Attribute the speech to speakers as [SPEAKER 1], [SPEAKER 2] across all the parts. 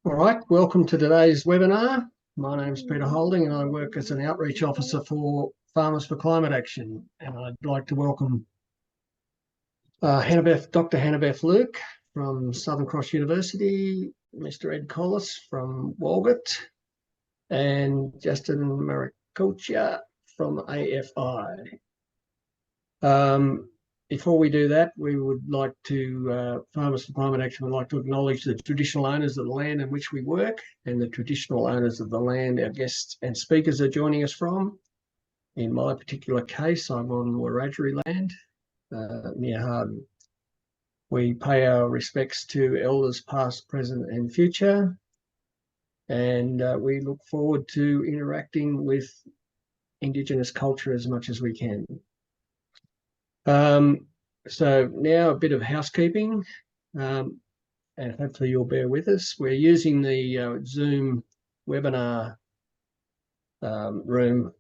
[SPEAKER 1] All right, welcome to today's webinar. My name is Peter Holding and I work as an outreach officer for Farmers for Climate Action. And I'd like to welcome Dr. Hannah-Beth Luke from Southern Cross University, Mr. Ed Collis from Walgett, and Justin Maricocha from AFI. Before we do that, we would like to, Farmers for Climate Action would like to acknowledge the traditional owners of the land in which we work and the traditional owners of the land our guests and speakers are joining us from. In my particular case, I'm on Wiradjuri land near Harden. We pay our respects to elders past, present and future, and we look forward to interacting with Indigenous culture as much as we can. So now a bit of housekeeping, and hopefully you'll bear with us. We're using the Zoom webinar room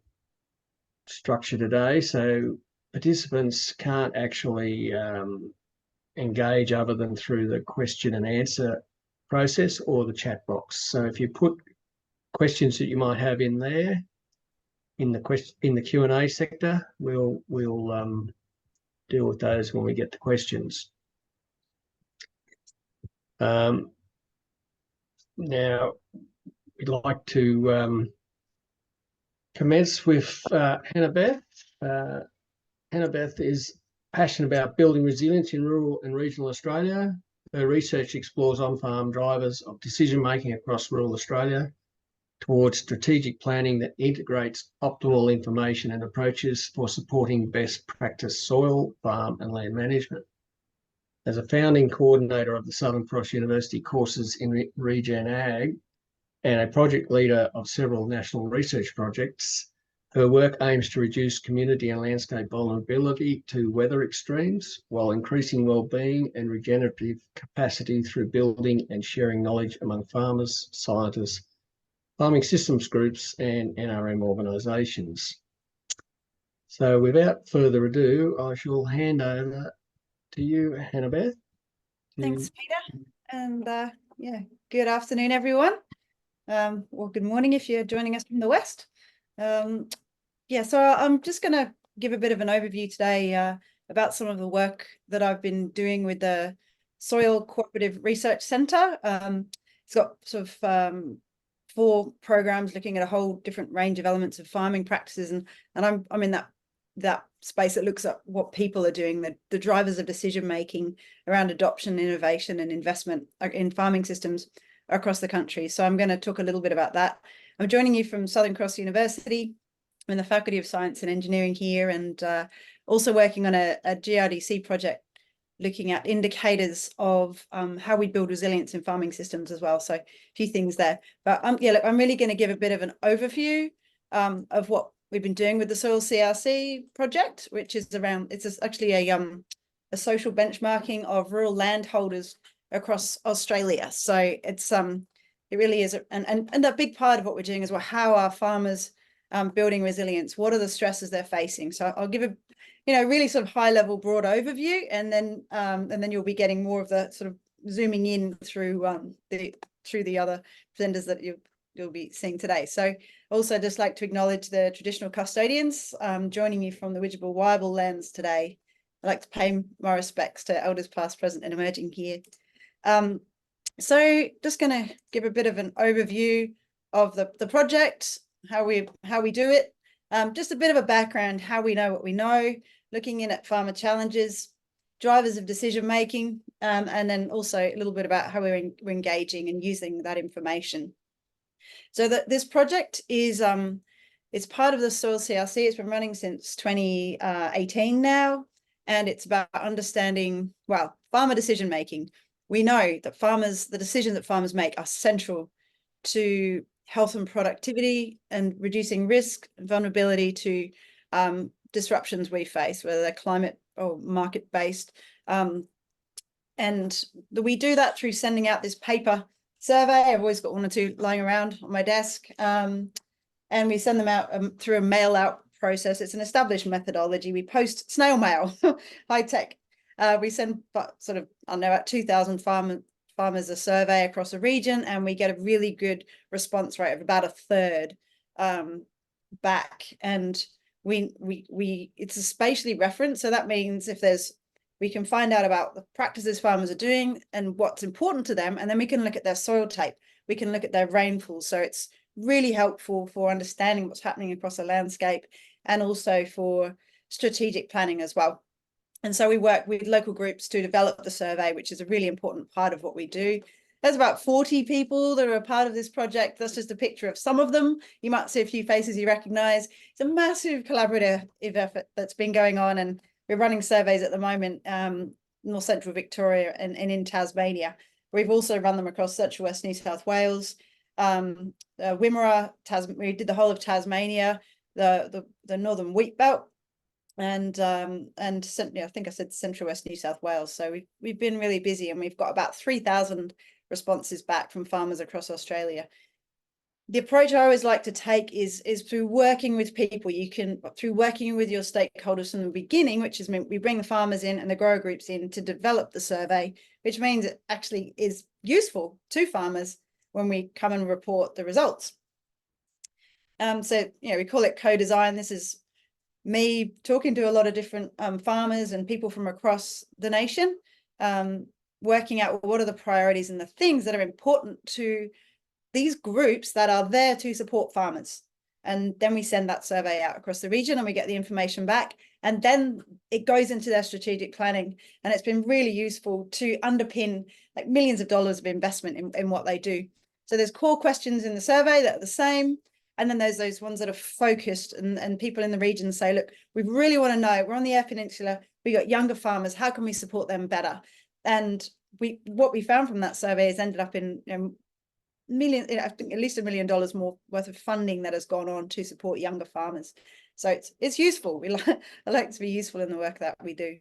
[SPEAKER 1] structure today, so participants can't actually engage other than through the question and answer process or the chat box. So if you put questions that you might have in there, in the Q&A sector, we'll deal with those when we get to questions. Now, we'd like to commence with Hannah-Beth. Hannah-Beth is passionate about building resilience in rural and regional Australia. Her research explores on-farm drivers of decision-making across rural Australia towards strategic planning that integrates optimal information and approaches for supporting best practice soil, farm and land management. As a founding coordinator of the Southern Cross University courses in Regen Ag and a project leader of several national research projects, her work aims to reduce community and landscape vulnerability to weather extremes while increasing well-being and regenerative capacity through building and sharing knowledge among farmers, scientists, farming systems groups and NRM organisations. So without further ado, I shall hand over to you, Hannah-Beth.
[SPEAKER 2] Thanks, Peter. And yeah, good afternoon, everyone. Or good morning if you're joining us from the West. Yeah, so I'm just going to give a bit of an overview today about some of the work that I've been doing with the Soil Cooperative Research Centre. It's got sort of 4 programs looking at a whole different range of elements of farming practices, and I'm in that space that looks at what people are doing, the drivers of decision making around adoption, innovation and investment in farming systems across the country. So I'm going to talk a little bit about that. I'm joining you from Southern Cross University. I'm in the Faculty of Science and Engineering here, and also working on a GRDC project looking at indicators of how we build resilience in farming systems as well. So a few things there. But yeah, look, I'm really going to give a bit of an overview of what we've been doing with the Soil CRC project, which is around, it's actually a social benchmarking of rural landholders across Australia. So it's it really is, and a big part of what we're doing is, well, how are farmers building resilience? What are the stresses they're facing? So I'll give a really sort of high level, broad overview, and then you'll be getting more of the sort of zooming in through the other presenters that you'll be seeing today. So also just like to acknowledge the traditional custodians joining you from the Widjabul Waiable lands today. I'd like to pay my respects to elders past, present and emerging here. So just going to give a bit of an overview of the project, how we do it, just a bit of a background, how we know what we know, looking in at farmer challenges, drivers of decision making, and then also a little bit about how we're engaging and using that information. So this project is it's part of the Soil CRC. It's been running since 2018 now, and it's about understanding, well, farmer decision making. We know that the decisions that farmers make are central to health and productivity and reducing risk and vulnerability to disruptions we face, whether they're climate or market-based. And we do that through sending out this paper survey. I've always got 1 or 2 lying around on my desk. And we send them out through a mail-out process. It's an established methodology. We post snail mail, high tech. We send sort of, I don't know, about 2,000 farmers a survey across a region, and we get a really good response rate of about a third back. And it's a spatially referenced, so that means we can find out about the practices farmers are doing and what's important to them, and then we can look at their soil type, we can look at their rainfall. So it's really helpful for understanding what's happening across a landscape, and also for strategic planning as well. And so we work with local groups to develop the survey, which is a really important part of what we do. There's about 40 people that are a part of this project. That's just a picture of some of them. You might see a few faces you recognize. It's a massive collaborative effort that's been going on, and we're running surveys at the moment, North Central Victoria and in Tasmania. We've also run them across Central West New South Wales, Wimmera, we did the whole of Tasmania, the Northern Wheat Belt, and I think I said Central West New South Wales. So we've been really busy, and we've got about 3,000 responses back from farmers across Australia. The approach I always like to take is through working with people. Through working with your stakeholders from the beginning, which is we bring the farmers in and the grower groups in to develop the survey, which means it actually is useful to farmers when we come and report the results. So, we call it co-design. This is me talking to a lot of different farmers and people from across the nation, working out what are the priorities and the things that are important to these groups that are there to support farmers. And then we send that survey out across the region, and we get the information back, and then it goes into their strategic planning. And it's been really useful to underpin like millions of dollars of investment in what they do. So there's core questions in the survey that are the same. And then there's those ones that are focused, and people in the region say, look, we really want to know, we're on the Eyre Peninsula, we got younger farmers, how can we support them better? And what we found from that survey has ended up in I think at least $1 million more worth of funding that has gone on to support younger farmers. So it's useful. I like to be useful in the work that we do.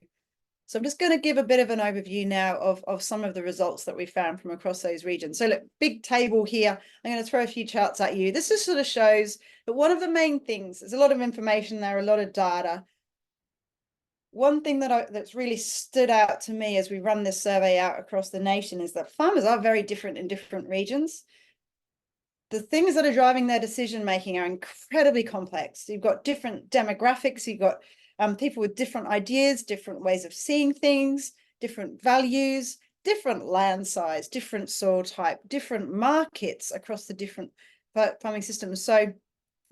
[SPEAKER 2] So I'm just going to give a bit of an overview now of some of the results that we found from across those regions. So look, big table here. I'm going to throw a few charts at you. This just sort of shows that one of the main things, there's a lot of information there, a lot of data. One thing that's really stood out to me as we run this survey out across the nation is that farmers are very different in different regions. The things that are driving their decision making are incredibly complex. You've got different demographics, you've got people with different ideas, different ways of seeing things, different values, different land size, different soil type, different markets across the different farming systems. So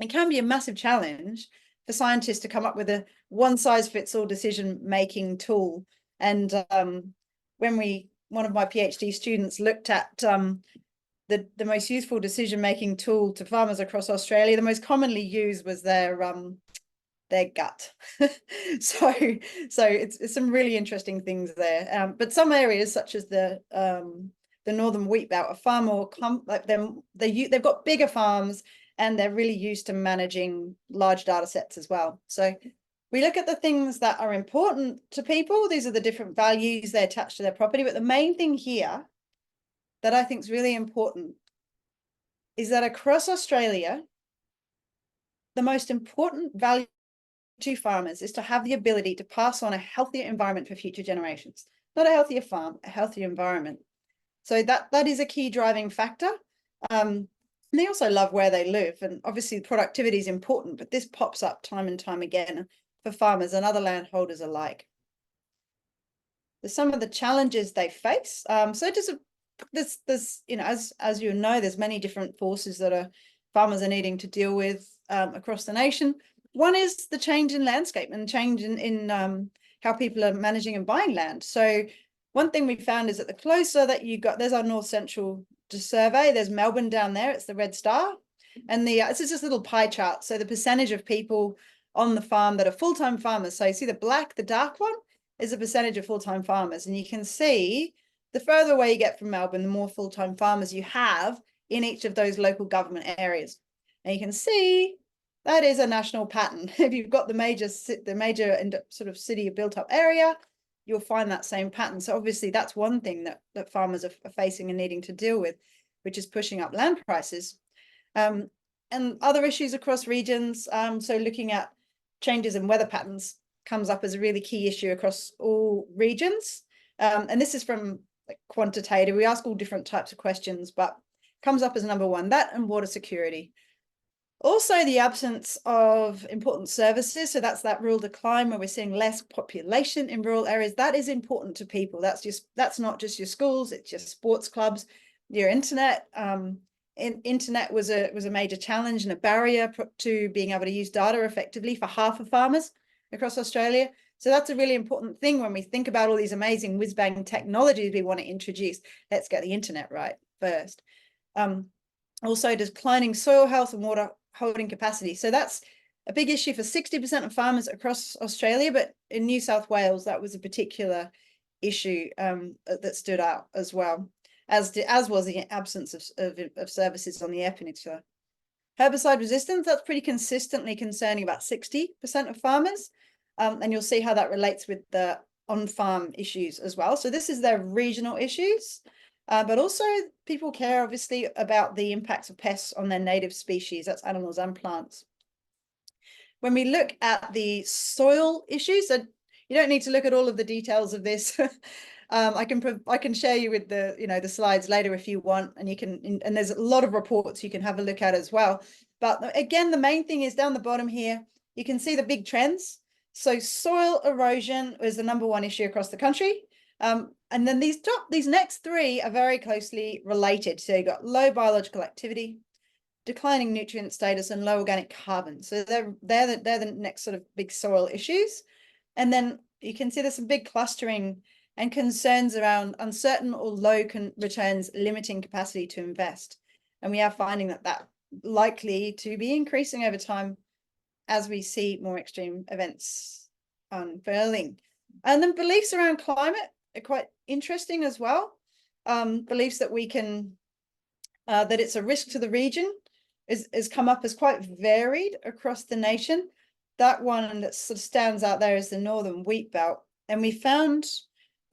[SPEAKER 2] it can be a massive challenge for scientists to come up with a one-size-fits-all decision-making tool. And when one of my PhD students looked at the most useful decision-making tool to farmers across Australia, the most commonly used was their gut. so it's some really interesting things there. But some areas, such as the Northern Wheat Belt, are far more they've got bigger farms, and they're really used to managing large data sets as well. So we look at the things that are important to people. These are the different values they attach to their property. But the main thing here that I think is really important is that across Australia, the most important value to farmers is to have the ability to pass on a healthier environment for future generations. Not a healthier farm, a healthier environment. So that is a key driving factor. And they also love where they live. And obviously productivity is important, but this pops up time and time again for farmers and other landholders alike. There's some of the challenges they face. So just there's as you know, there's many different forces that farmers are needing to deal with across the nation. One is the change in landscape and change in how people are managing and buying land. So one thing we found is that the closer that you got, there's our North Central survey, there's Melbourne down there, it's the red star. And it's just a little pie chart. So the percentage of people on the farm that are full-time farmers. So you see the dark one is a percentage of full-time farmers. And you can see the further away you get from Melbourne, the more full-time farmers you have in each of those local government areas. And you can see that is a national pattern. If you've got the major sort of city built up area, you'll find that same pattern. So obviously that's one thing that farmers are facing and needing to deal with, which is pushing up land prices. And other issues across regions. So looking at changes in weather patterns comes up as a really key issue across all regions. And this is from like quantitative. We ask all different types of questions, but comes up as number one, that and water security. Also, the absence of important services. So that's that rural decline where we're seeing less population in rural areas. That is important to people. That's not just your schools, it's your sports clubs, your internet. Internet was a major challenge and a barrier to being able to use data effectively for half of farmers across Australia. So that's a really important thing when we think about all these amazing whiz-bang technologies we want to introduce. Let's get the internet right first. Also, declining soil health and water holding capacity. So that's a big issue for 60% of farmers across Australia, but in New South Wales, that was a particular issue that stood out as well, as was the absence of services on the Eyre Peninsula. Herbicide resistance, that's pretty consistently concerning about 60% of farmers, and you'll see how that relates with the on-farm issues as well. So this is their regional issues. But also people care obviously about the impacts of pests on their native species, that's animals and plants. When we look at the soil issues, and you don't need to look at all of the details of this. I can share you with the slides later if you want, and there's a lot of reports you can have a look at as well. But again, the main thing is down the bottom here, you can see the big trends. So soil erosion is the number one issue across the country. And then these next three are very closely related. So you've got low biological activity, declining nutrient status, and low organic carbon. So they're the next sort of big soil issues. And then you can see there's some big clustering and concerns around uncertain or low returns, limiting capacity to invest. And we are finding that likely to be increasing over time as we see more extreme events unfurling. And then beliefs around climate are quite interesting as well. Beliefs that we can, that it's a risk to the region is come up as quite varied across the nation. That one that sort of stands out there is the Northern Wheat Belt. And we found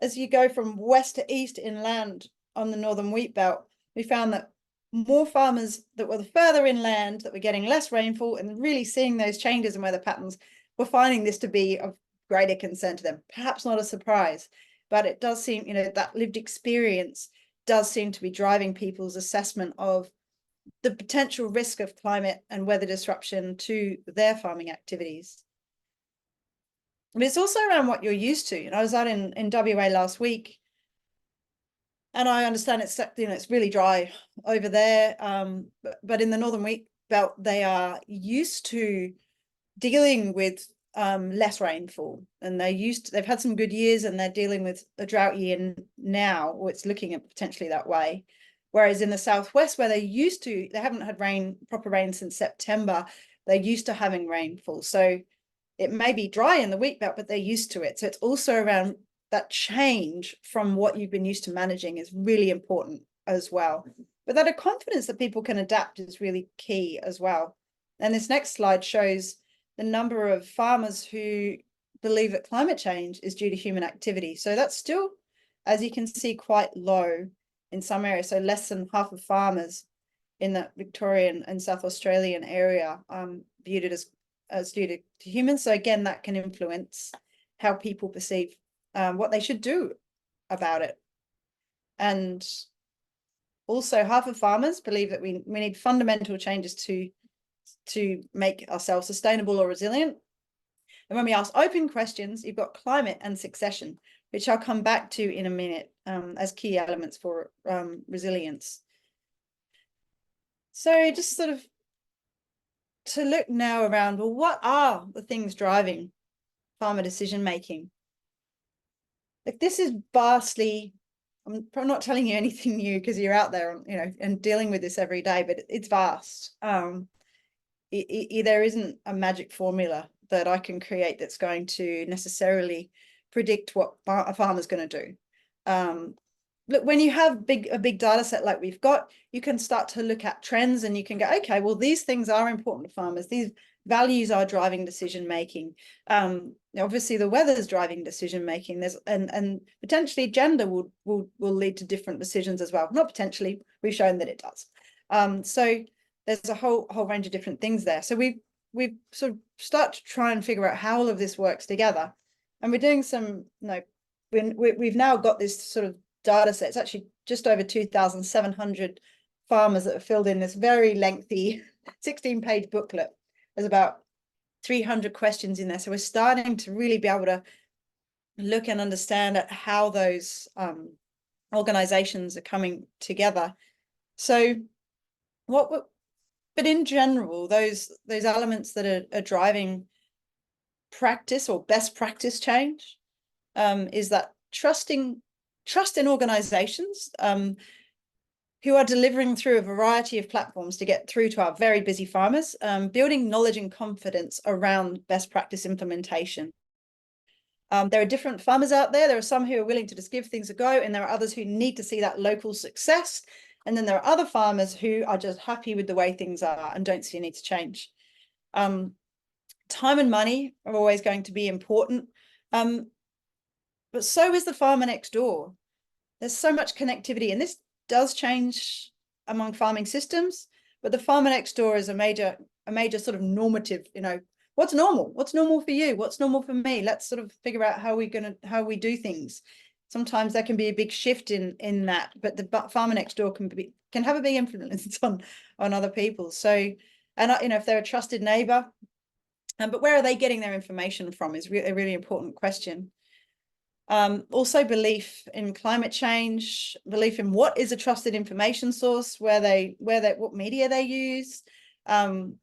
[SPEAKER 2] as you go from west to east inland on the Northern Wheat Belt, we found that more farmers that were further inland that were getting less rainfall and really seeing those changes in weather patterns were finding this to be of greater concern to them. Perhaps not a surprise, but it does seem, that lived experience does seem to be driving people's assessment of the potential risk of climate and weather disruption to their farming activities. But it's also around what you're used to. I was out in WA last week, and I understand it's really dry over there. But in the Northern Wheat Belt, they are used to dealing with less rainfall, and they've had some good years, and they're dealing with a drought year now, or it's looking at potentially that way. Whereas in the southwest, where they haven't had proper rain since September, they're used to having rainfall. So it may be dry in the wheat belt, but they're used to it. So it's also around that change from what you've been used to managing is really important as well. But that a confidence that people can adapt is really key as well. And this next slide shows the number of farmers who believe that climate change is due to human activity. So that's still, as you can see, quite low in some areas. So less than half of farmers in the Victorian and South Australian area viewed it as due to humans. So again, that can influence how people perceive what they should do about it. And also half of farmers believe that we need fundamental changes to make ourselves sustainable or resilient. And when we ask open questions, you've got climate and succession, which I'll come back to in a minute as key elements for resilience. So just sort of to look now around, well, what are the things driving farmer decision making? Like, this is vastly, I'm probably not telling you anything new because you're out there, and dealing with this every day, but it's vast. There isn't a magic formula that I can create that's going to necessarily predict what a farmer's going to do. Look, when you have a big data set like we've got, you can start to look at trends, and you can go, okay, well, these things are important to farmers. These values are driving decision making. Obviously, the weather is driving decision making. And potentially gender will lead to different decisions as well. Not potentially, we've shown that it does. So there's a whole range of different things there. So we've sort of start to try and figure out how all of this works together. And we're doing some, we've now got this sort of data set. It's actually just over 2,700 farmers that have filled in this very lengthy 16-page booklet. There's about 300 questions in there. So we're starting to really be able to look and understand at how those organizations are coming together. So but in general, those elements that are driving practice or best practice change is that trust in organizations who are delivering through a variety of platforms to get through to our very busy farmers, building knowledge and confidence around best practice implementation. There are different farmers out there. There are some who are willing to just give things a go, and there are others who need to see that local success. And then there are other farmers who are just happy with the way things are and don't see a need to change. Time and money are always going to be important. But so is the farmer next door. There's so much connectivity, and this does change among farming systems, but the farmer next door is a major sort of normative, what's normal? What's normal for you? What's normal for me? Let's sort of figure out how we do things. Sometimes there can be a big shift in that, but the farmer next door can have a big influence on other people. So, and if they're a trusted neighbor, but where are they getting their information from is a really important question. Also belief in climate change, belief in what is a trusted information source, what media they use, can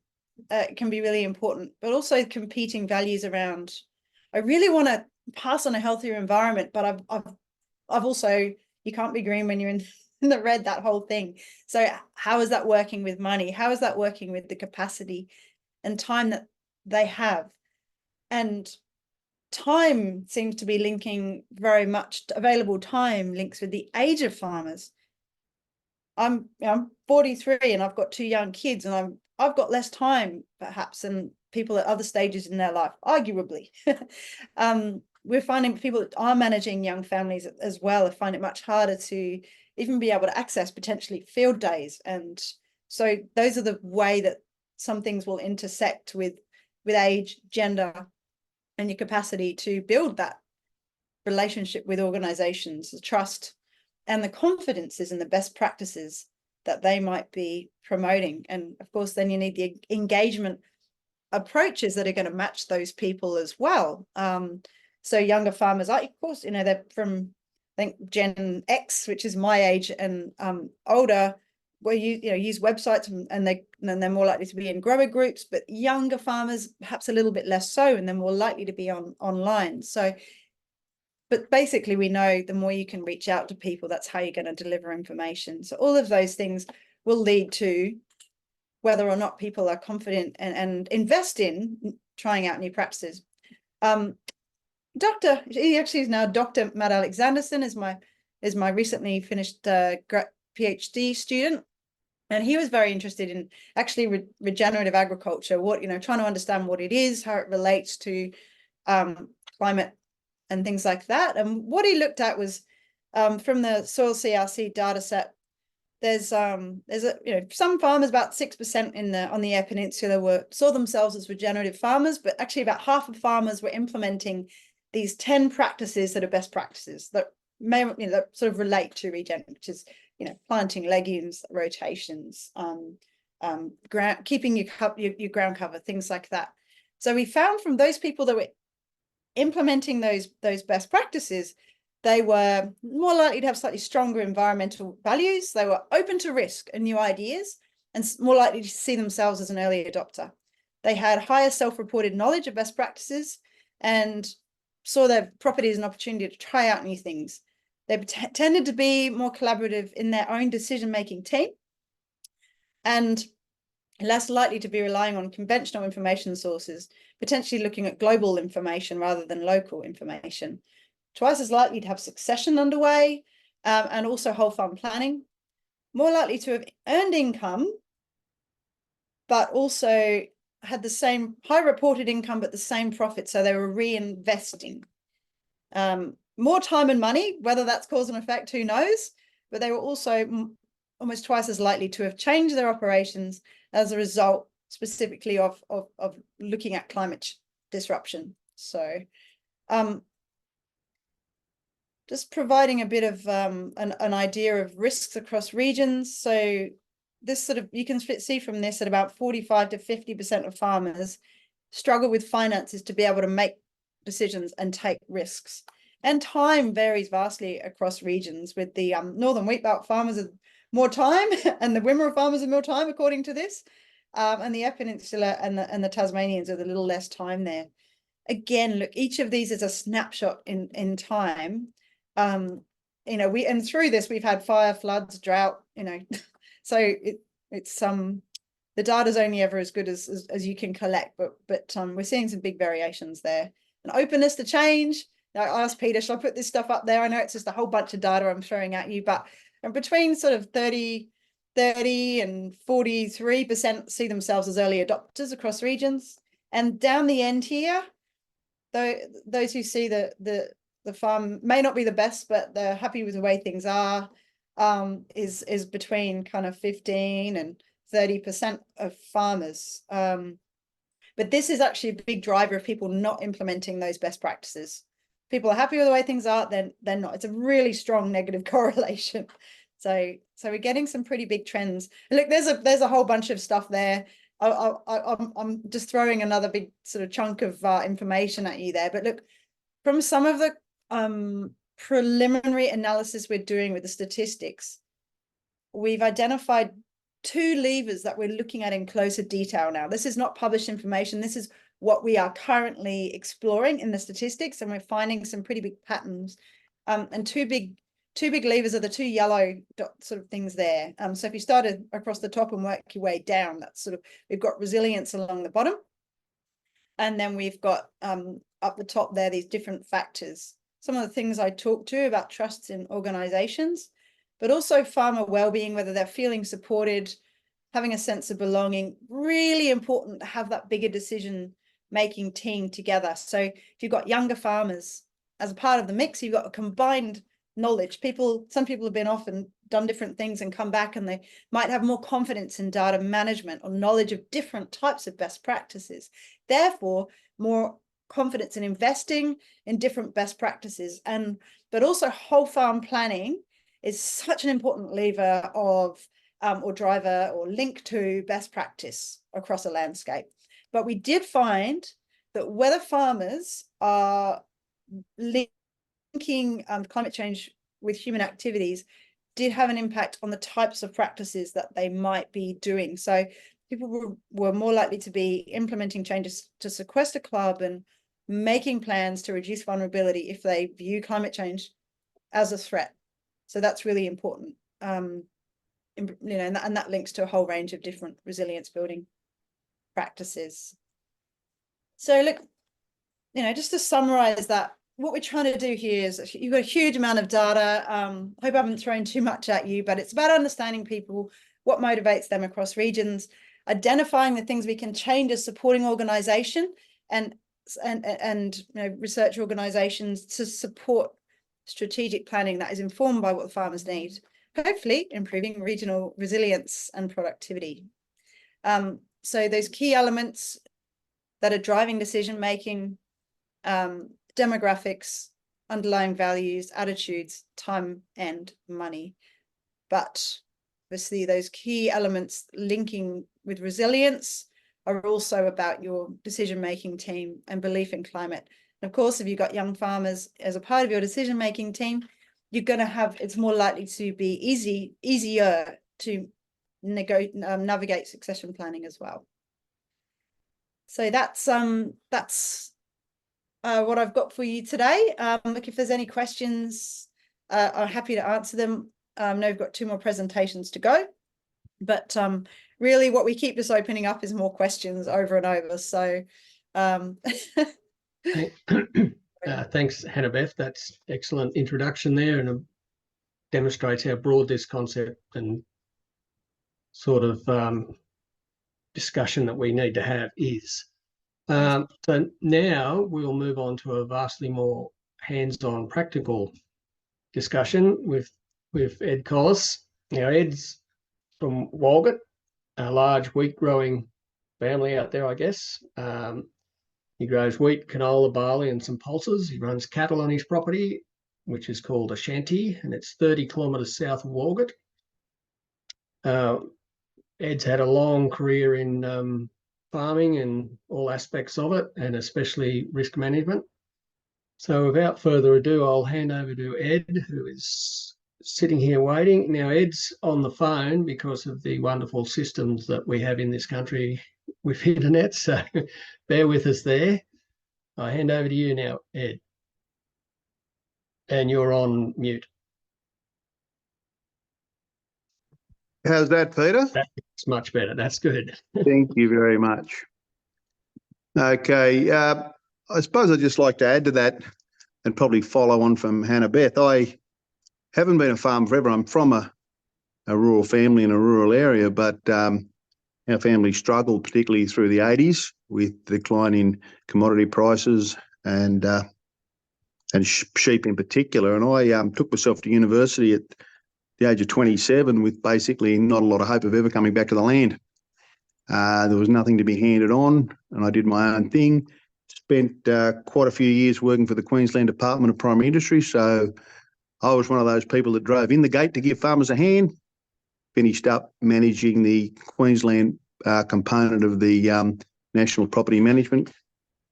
[SPEAKER 2] be really important, but also competing values around, I really want to pass on a healthier environment, but I've also, you can't be green when you're in the red, that whole thing. So how is that working with money? How is that working with the capacity and time that they have? And time seems to be linking very much, available time links with the age of farmers. I'm 43 and I've got 2 young kids, and I've got less time perhaps than people at other stages in their life, arguably. We're finding people that are managing young families as well find it much harder to even be able to access potentially field days. And so those are the way that some things will intersect with age, gender, and your capacity to build that relationship with organizations, the trust and the confidences and the best practices that they might be promoting. And of course, then you need the engagement approaches that are going to match those people as well. So younger farmers, of course, they're from, I think, Gen X, which is my age, and older, where use websites, and they're more likely to be in grower groups. But younger farmers, perhaps a little bit less so, and they're more likely to be online. So, but basically, we know the more you can reach out to people, that's how you're going to deliver information. So all of those things will lead to whether or not people are confident and invest in trying out new practices. He actually is now Dr. Matt Alexanderson, is my recently finished PhD student. And he was very interested in actually regenerative agriculture, trying to understand what it is, how it relates to climate and things like that. And what he looked at was from the soil CRC data set, there's some farmers, about 6% on the Eyre Peninsula, saw themselves as regenerative farmers, but actually about half of farmers were implementing these 10 practices that are best practices that that sort of relate to regen, which is planting legumes, rotations, keeping your ground cover, things like that. So we found from those people that were implementing those best practices, they were more likely to have slightly stronger environmental values. They were open to risk and new ideas, and more likely to see themselves as an early adopter. They had higher self-reported knowledge of best practices and saw their property as an opportunity to try out new things. They tended to be more collaborative in their own decision-making team and less likely to be relying on conventional information sources, potentially looking at global information rather than local information. Twice as likely to have succession underway, and also whole farm planning. More likely to have earned income, but also had the same high reported income, but the same profit, so they were reinvesting. More time and money, whether that's cause and effect, who knows? But they were also almost twice as likely to have changed their operations as a result, specifically of looking at climate disruption. So just providing a bit of an idea of risks across regions. So this sort of, you can see from this that about 45 to 50% of farmers struggle with finances to be able to make decisions and take risks. And time varies vastly across regions, with the northern wheatbelt farmers have more time and the Wimmera farmers have more time, according to this. And the Eyre Peninsula and the Tasmanians are a little less time there. Again, look, each of these is a snapshot in time. You know, and through this we've had fire, floods, drought, you know, so it's the data's only ever as good as you can collect, but we're seeing some big variations there. An openness to change. I asked Peter, should I put this stuff up there? I know it's just a whole bunch of data I'm throwing at you, but between sort of 30 and 43% see themselves as early adopters across regions. And down the end here, those who see the farm may not be the best, but they're happy with the way things are, is between kind of 15 and 30% of farmers. But this is actually a big driver of people not implementing those best practices. People are happy with the way things are, then they're not. It's a really strong negative correlation. So we're getting some pretty big trends. Look, there's a whole bunch of stuff there. I'm just throwing another big sort of chunk of information at you there. But look, from some of the preliminary analysis we're doing with the statistics, we've identified 2 levers that we're looking at in closer detail now. This is not published information. This is what we are currently exploring in the statistics, and we're finding some pretty big patterns. And two big levers are the 2 yellow dot sort of things there. So if you started across the top and work your way down, that's sort of, we've got resilience along the bottom. And then we've got up the top there, these different factors. Some of the things I talked to about trusts in organizations, but also farmer well-being, whether they're feeling supported, having a sense of belonging. Really important to have that bigger decision-making team together. So if you've got younger farmers as a part of the mix, you've got a combined knowledge. Some people have been off and done different things and come back, and they might have more confidence in data management or knowledge of different types of best practices. Therefore, more confidence in investing in different best practices. But also whole farm planning is such an important lever of or driver or link to best practice across a landscape. But we did find that whether farmers are linking climate change with human activities did have an impact on the types of practices that they might be doing. So people were more likely to be implementing changes to sequester carbon, making plans to reduce vulnerability if they view climate change as a threat. So that's really important, you know, and that links to a whole range of different resilience building practices. So look, you know, just to summarize that, what we're trying to do here is, you've got a huge amount of data. I hope I haven't thrown too much at you, but it's about understanding people, what motivates them across regions, identifying the things we can change as supporting organization and you know, research organizations to support strategic planning that is informed by what the farmers need, hopefully improving regional resilience and productivity. So those key elements that are driving decision making, demographics, underlying values, attitudes, time and money. But obviously those key elements linking with resilience are also about your decision-making team and belief in climate. And of course, if you've got young farmers as a part of your decision-making team, you're going to have, it's more likely to be easier to navigate succession planning as well. So that's what I've got for you today. Look, if there's any questions, I'm happy to answer them. I know we've got 2 more presentations to go, but really what we keep just opening up is more questions over and over. So
[SPEAKER 1] thanks, Hannah-Beth. That's excellent introduction there, and it demonstrates how broad this concept and sort of discussion that we need to have is. So now we'll move on to a vastly more hands-on practical discussion with Ed Collis. Now, Ed's from Walgett, a large wheat growing family out there, I guess. He grows wheat, canola, barley and some pulses. He runs cattle on his property which is called Ashanti, and it's 30 kilometres south of Walgett. Ed's had a long career in farming and all aspects of it, and especially risk management. So without further ado, I'll hand over to Ed, who is sitting here waiting. Now, Ed's on the phone because of the wonderful systems that we have in this country with internet, so bear with us there. I hand over to you now, Ed. And you're on mute.
[SPEAKER 3] How's that, Peter?
[SPEAKER 1] That's much better. That's good.
[SPEAKER 3] Thank you very much. Okay, I suppose I'd just like to add to that and probably follow on from Hannah Beth. I haven't been a farmer forever. I'm from a rural family in a rural area, but our family struggled particularly through the 80s with the decline in commodity prices and sheep in particular. And I took myself to university at the age of 27 with basically not a lot of hope of ever coming back to the land. There was nothing to be handed on, and I did my own thing. Spent quite a few years working for the Queensland Department of Primary Industry, so I was one of those people that drove in the gate to give farmers a hand. Finished up managing the Queensland component of the National Property Management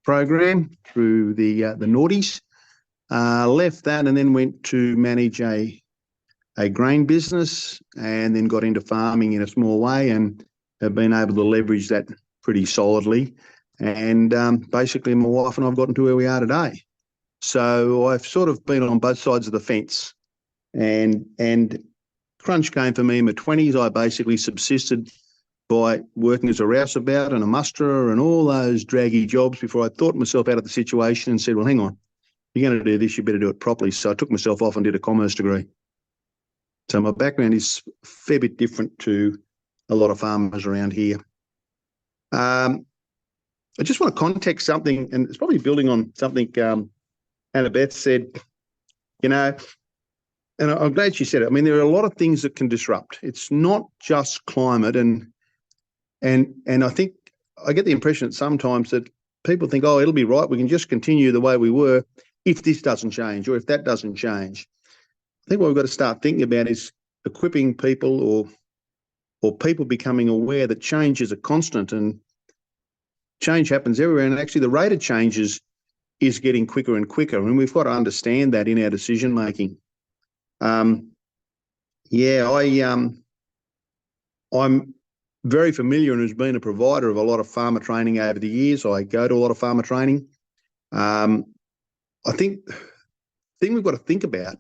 [SPEAKER 3] Program through the noughties. Left that and then went to manage a grain business, and then got into farming in a small way and have been able to leverage that pretty solidly. And basically my wife and I've gotten to where we are today. So I've sort of been on both sides of the fence. And crunch came for me in my 20s. I basically subsisted by working as a rouseabout and a musterer and all those draggy jobs before I thought myself out of the situation and said, well, hang on, you're going to do this, you better do it properly. So I took myself off and did a commerce degree. So my background is a fair bit different to a lot of farmers around here. I just want to context something, and it's probably building on something Hannah Beth said, you know, and I'm glad she said it. I mean, there are a lot of things that can disrupt. It's not just climate, and I think I get the impression that sometimes that people think, oh, it'll be right, we can just continue the way we were if this doesn't change or if that doesn't change. I think what we've got to start thinking about is equipping people or people becoming aware that change is a constant and change happens everywhere. And actually the rate of changes is getting quicker and quicker. And we've got to understand that in our decision making. I'm very familiar and has been a provider of a lot of farmer training over the years. I go to a lot of farmer training. I think the thing we've got to think about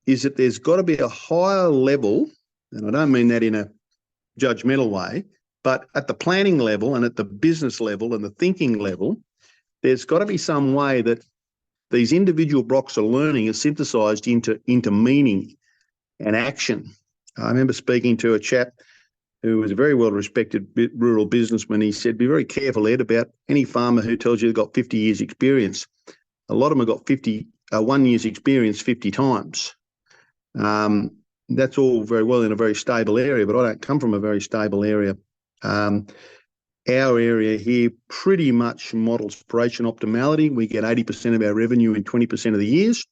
[SPEAKER 3] is that there's got to be a higher level, and I don't mean that in a judgmental way, but at the planning level and at the business level and the thinking level, there's got to be some way that these individual blocks of learning are synthesised into meaning and action. I remember speaking to a chap who was a very well-respected rural businessman. He said, be very careful, Ed, about any farmer who tells you they've got 50 years experience. A lot of them have got 1 year's experience 50 times. That's all very well in a very stable area, but I don't come from a very stable area. Our area here pretty much models operation optimality. We get 80% of our revenue in 20% of the years.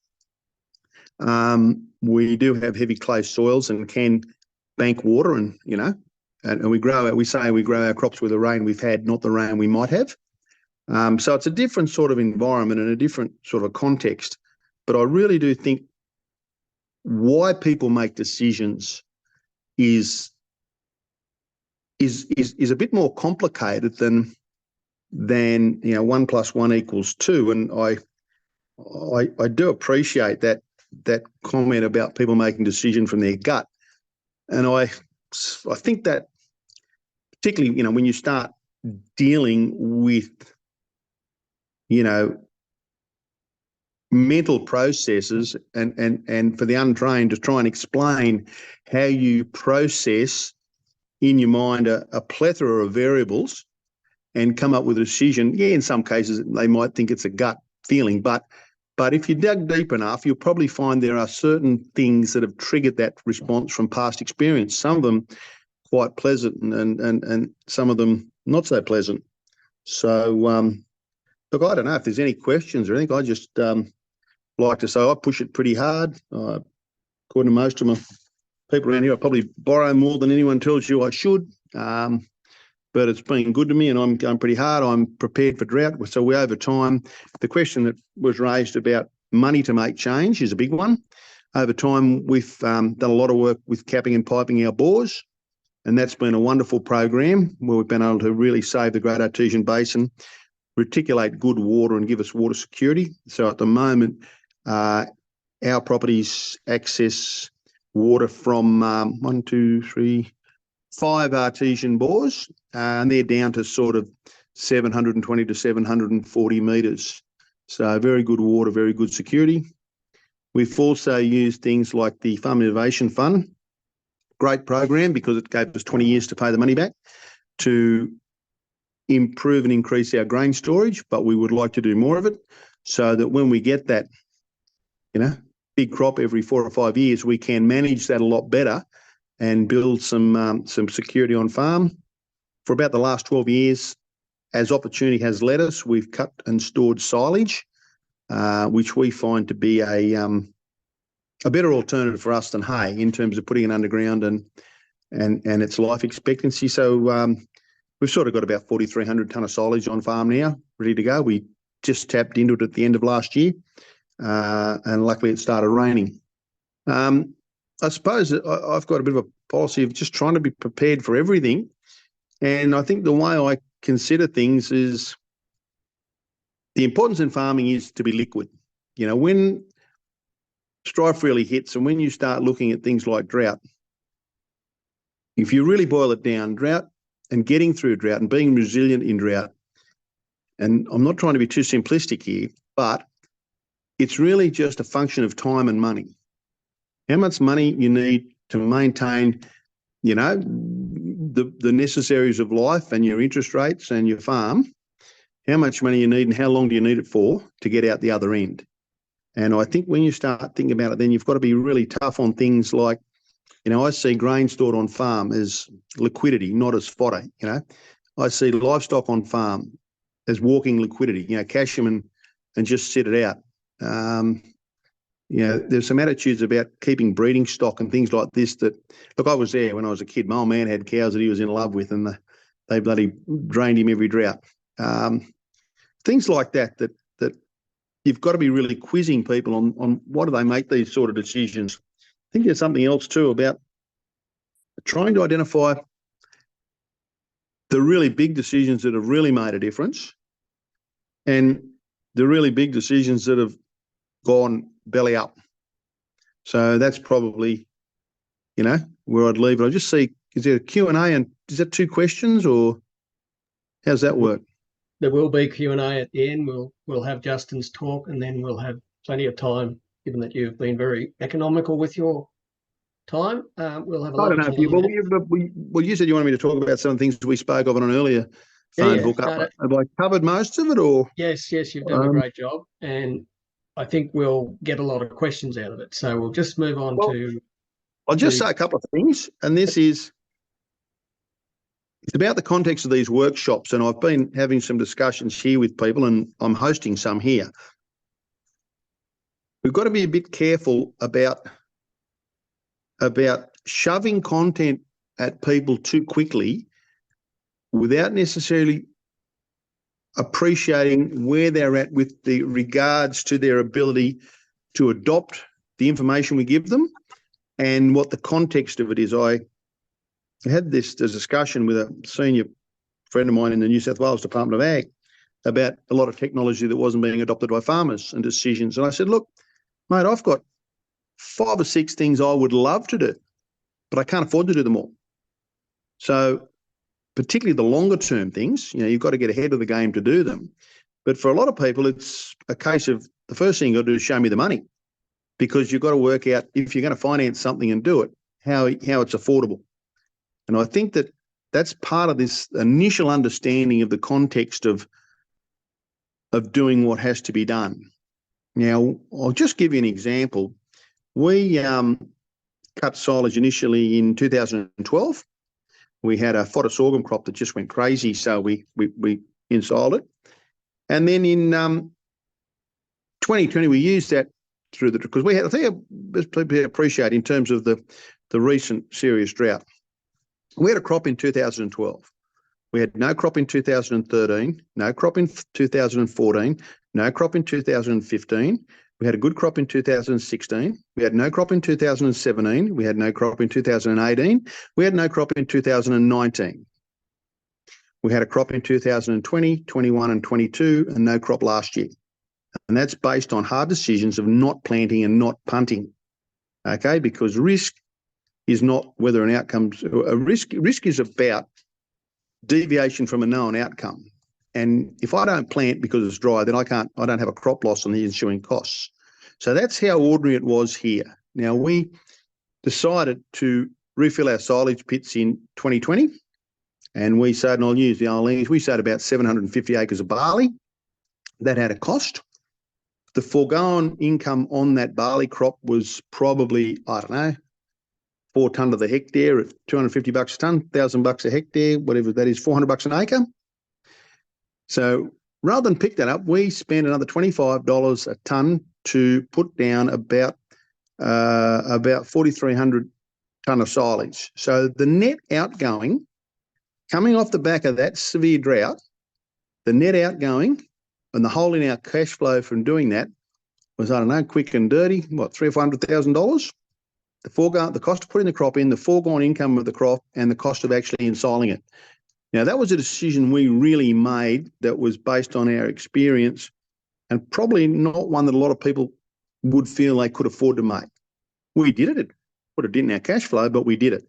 [SPEAKER 3] We do have heavy clay soils and can bank water, and we say we grow our crops with the rain we've had, not the rain we might have. So it's a different sort of environment and a different sort of context. But I really do think why people make decisions is a bit more complicated than 1 + 1 = 2. And I do appreciate that comment about people making decisions from their gut. And I think that particularly, when you start dealing with, mental processes and for the untrained to try and explain how you process in your mind a plethora of variables and come up with a decision. Yeah, in some cases they might think it's a gut feeling, but if you dug deep enough, you'll probably find there are certain things that have triggered that response from past experience. Some of them quite pleasant and some of them not so pleasant. So look, I don't know if there's any questions or anything. I just like to say I push it pretty hard. According to most of my people around here, I probably borrow more than anyone tells you I should. But it's been good to me, and I'm going pretty hard. I'm prepared for drought. So we, over time, the question that was raised about money to make change is a big one. Over time, we've done a lot of work with capping and piping our bores, and that's been a wonderful program where we've been able to really save the Great Artesian Basin, reticulate good water and give us water security. So at the moment, our properties access water from 5 artesian bores, and they're down to sort of 720 to 740 metres. So very good water, very good security. We've also used things like the Farm Innovation Fund, great program because it gave us 20 years to pay the money back, to improve and increase our grain storage, but we would like to do more of it so that when we get that, big crop every 4 or 5 years, we can manage that a lot better and build some security on farm. For about the last 12 years, as opportunity has led us, we've cut and stored silage, which we find to be a better alternative for us than hay in terms of putting it underground and its life expectancy. So we've sort of got about 4,300 tonne of silage on farm now, ready to go. We just tapped into it at the end of last year, and luckily it started raining. I suppose I've got a bit of a policy of just trying to be prepared for everything. And I think the way I consider things is the importance in farming is to be liquid. When strife really hits and when you start looking at things like drought, if you really boil it down, drought and getting through drought and being resilient in drought, and I'm not trying to be too simplistic here, but it's really just a function of time and money. How much money you need to maintain, the necessaries of life and your interest rates and your farm, how much money you need and how long do you need it for to get out the other end. And I think when you start thinking about it, then you've got to be really tough on things like, I see grain stored on farm as liquidity, not as fodder. I see livestock on farm as walking liquidity, cash them and just sit it out. There's some attitudes about keeping breeding stock and things like this that, look, I was there when I was a kid. My old man had cows that he was in love with and they bloody drained him every drought. Things like that you've got to be really quizzing people on why do they make these sort of decisions. I think there's something else too about trying to identify the really big decisions that have really made a difference and the really big decisions that have gone belly up. So that's probably, where I'd leave it. I just see, is there a Q&A and is that 2 questions or how's that work?
[SPEAKER 1] There will be Q&A at the end. We'll have Justin's talk and then we'll have plenty of time, given that you've been very economical with your time. We'll have a lot of time. You said you wanted me to talk about some of the things we spoke of on an earlier phone book. Have I covered most of it or? Yes, you've done a great job. And I think we'll get a lot of questions out of it. So we'll just move on to...
[SPEAKER 3] I'll just say a couple of things, and this is... It's about the context of these workshops, and I've been having some discussions here with people, and I'm hosting some here. We've got to be a bit careful about shoving content at people too quickly without necessarily appreciating where they're at with the regards to their ability to adopt the information we give them and what the context of it is. I had this discussion with a senior friend of mine in the New South Wales Department of Ag about a lot of technology that wasn't being adopted by farmers and decisions. And I said, look, mate, I've got 5 or 6 things I would love to do, but I can't afford to do them all. So particularly the longer term things, you've got to get ahead of the game to do them. But for a lot of people, it's a case of the first thing you've got to do is show me the money, because you've got to work out if you're going to finance something and do it, how it's affordable. And I think that's part of this initial understanding of the context of doing what has to be done. Now, I'll just give you an example. We cut silage initially in 2012. We had a fodder sorghum crop that just went crazy, so we ensiled it. And then in 2020, we used that through the, because we had, I think, as people appreciate in terms of the recent serious drought, we had a crop in 2012. We had no crop in 2013, no crop in 2014, no crop in 2015. We had a good crop in 2016. We had no crop in 2017. We had no crop in 2018. We had no crop in 2019. We had a crop in 2020, 21 and 22 and no crop last year. And that's based on hard decisions of not planting and not punting, okay? Because risk is not whether an outcome's a risk. Risk is about deviation from a known outcome. And if I don't plant because it's dry, then I don't have a crop loss on the ensuing costs. So that's how ordinary it was here. Now, we decided to refill our silage pits in 2020, and we sowed, and I'll use the old language, we sowed about 750 acres of barley. That had a cost. The foregone income on that barley crop was probably, I don't know, $4 tonne to the hectare at $250 a tonne, $1,000 a hectare, whatever that is, $400 an acre. So rather than pick that up, we spent another $25 a tonne to put down about 4,300 tonne of silage. So the net outgoing coming off the back of that severe drought, the net outgoing and the hole in our cash flow from doing that was, I don't know, quick and dirty, what, $300,000 or $400,000? The cost of putting the crop in, the foregone income of the crop, and the cost of actually ensiling it. Now, that was a decision we really made that was based on our experience and probably not one that a lot of people would feel they could afford to make. We did it. It put it in our cash flow, but we did it.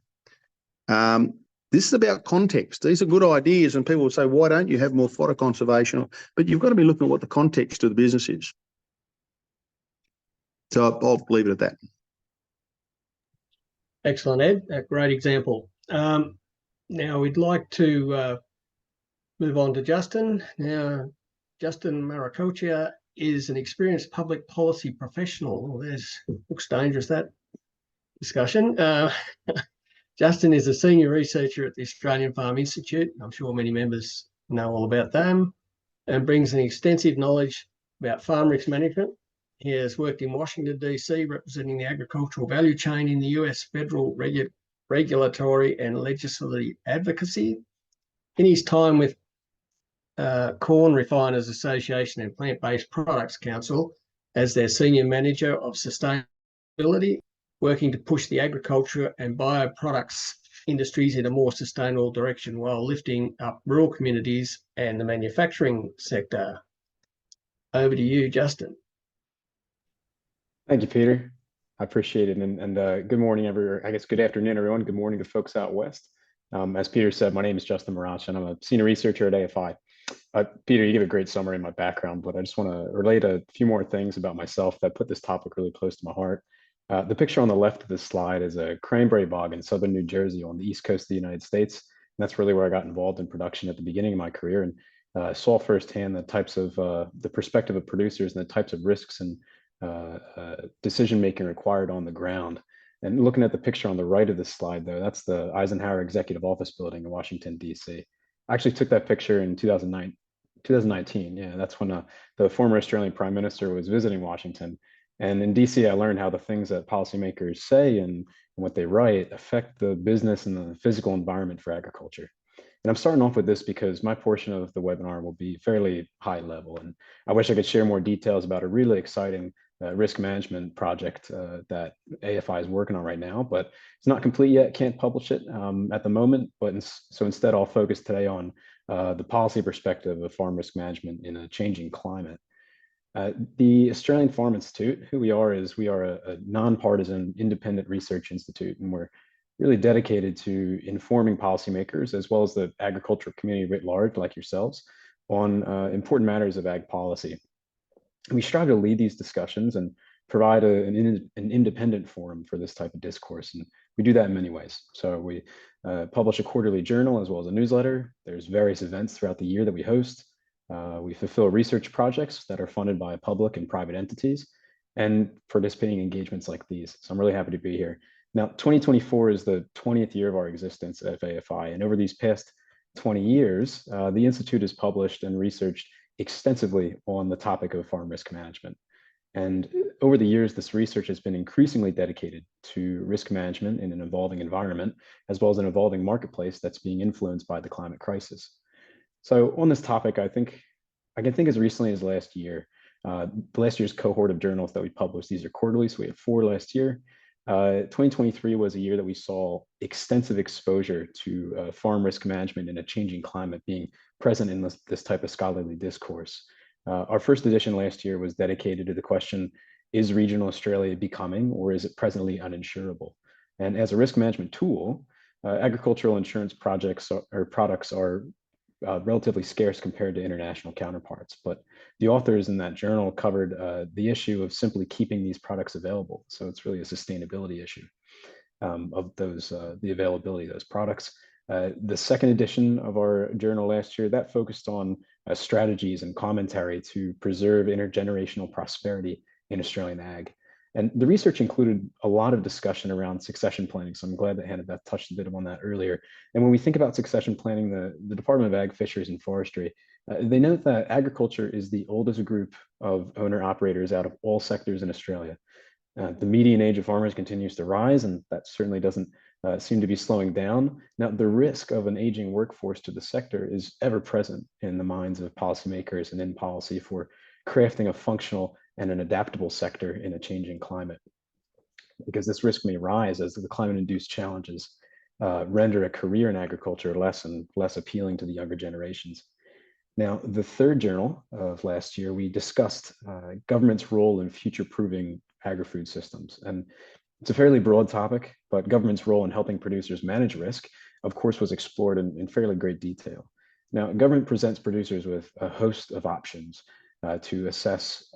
[SPEAKER 3] This is about context. These are good ideas, and people will say, why don't you have more fodder conservation? But you've got to be looking at what the context of the business is. So I'll leave it at that.
[SPEAKER 1] Excellent, Ed. A great example. Now we'd like to move on to Justin. Now, Justin Maracocha is an experienced public policy professional. Looks dangerous, that discussion. Justin is a senior researcher at the Australian Farm Institute. I'm sure many members know all about them, and brings an extensive knowledge about farm risk management. He has worked in Washington, D.C., representing the agricultural value chain in the US federal regulatory and legislative advocacy. In his time with Corn Refiners Association and Plant-Based Products Council as their senior manager of sustainability, working to push the agriculture and bioproducts industries in a more sustainable direction while lifting up rural communities and the manufacturing sector. Over to you, Justin.
[SPEAKER 4] Thank you, Peter. I appreciate it. And good morning, good afternoon, everyone. Good morning to folks out west. As Peter said, my name is Justin Maracocha, and I'm a senior researcher at AFI. Peter, you gave a great summary of my background, but I just want to relate a few more things about myself that put this topic really close to my heart. The picture on the left of this slide is a cranberry bog in southern New Jersey on the east coast of the United States. And that's really where I got involved in production at the beginning of my career, and saw firsthand the types of the perspective of producers and the types of risks and decision-making required on the ground. And looking at the picture on the right of this slide, though, that's the Eisenhower Executive Office Building in Washington, D.C. I actually took that picture in 2019. Yeah, that's when the former Australian Prime Minister was visiting Washington. And in DC, I learned how the things that policymakers say and what they write affect the business and the physical environment for agriculture. And I'm starting off with this because my portion of the webinar will be fairly high level. And I wish I could share more details about a really exciting risk management project that AFI is working on right now, but it's not complete yet, can't publish it at the moment. So instead, I'll focus today on the policy perspective of farm risk management in a changing climate. The Australian Farm Institute, who we are, is we are a nonpartisan independent research institute, and we're really dedicated to informing policymakers as well as the agricultural community writ large, like yourselves, on important matters of ag policy. We strive to lead these discussions and provide an independent forum for this type of discourse, and we do that in many ways. So we publish a quarterly journal as well as a newsletter. There's various events throughout the year that we host. We fulfill research projects that are funded by public and private entities and participating engagements like these. So I'm really happy to be here. Now, 2024 is the 20th year of our existence at AFI, and over these past 20 years, the Institute has published and researched extensively on the topic of farm risk management. And over the years, this research has been increasingly dedicated to risk management in an evolving environment, as well as an evolving marketplace that's being influenced by the climate crisis. So on this topic, I can think as recently as last year, the last year's cohort of journals that we published, these are quarterly, so we had 4 last year. 2023 was a year that we saw extensive exposure to farm risk management in a changing climate being present in this type of scholarly discourse. Our first edition last year was dedicated to the question, is regional Australia becoming, or is it presently uninsurable? And as a risk management tool, agricultural insurance projects or products are relatively scarce compared to international counterparts. But the authors in that journal covered the issue of simply keeping these products available. So it's really a sustainability issue of those, the availability of those products. The second edition of our journal last year, that focused on strategies and commentary to preserve intergenerational prosperity in Australian ag. And the research included a lot of discussion around succession planning. So I'm glad that Hannah Beth touched a bit on that earlier. And when we think about succession planning, the Department of Ag, Fisheries and Forestry, they note that agriculture is the oldest group of owner-operators out of all sectors in Australia. The median age of farmers continues to rise, and that certainly doesn't seem to be slowing down. Now, the risk of an aging workforce to the sector is ever present in the minds of policymakers and in policy for crafting a functional and an adaptable sector in a changing climate, because this risk may rise as the climate-induced challenges render a career in agriculture less and less appealing to the younger generations. Now, the third journal of last year, we discussed government's role in future-proofing agri-food systems. And it's a fairly broad topic, but government's role in helping producers manage risk, of course, was explored in fairly great detail. Now, government presents producers with a host of options to assist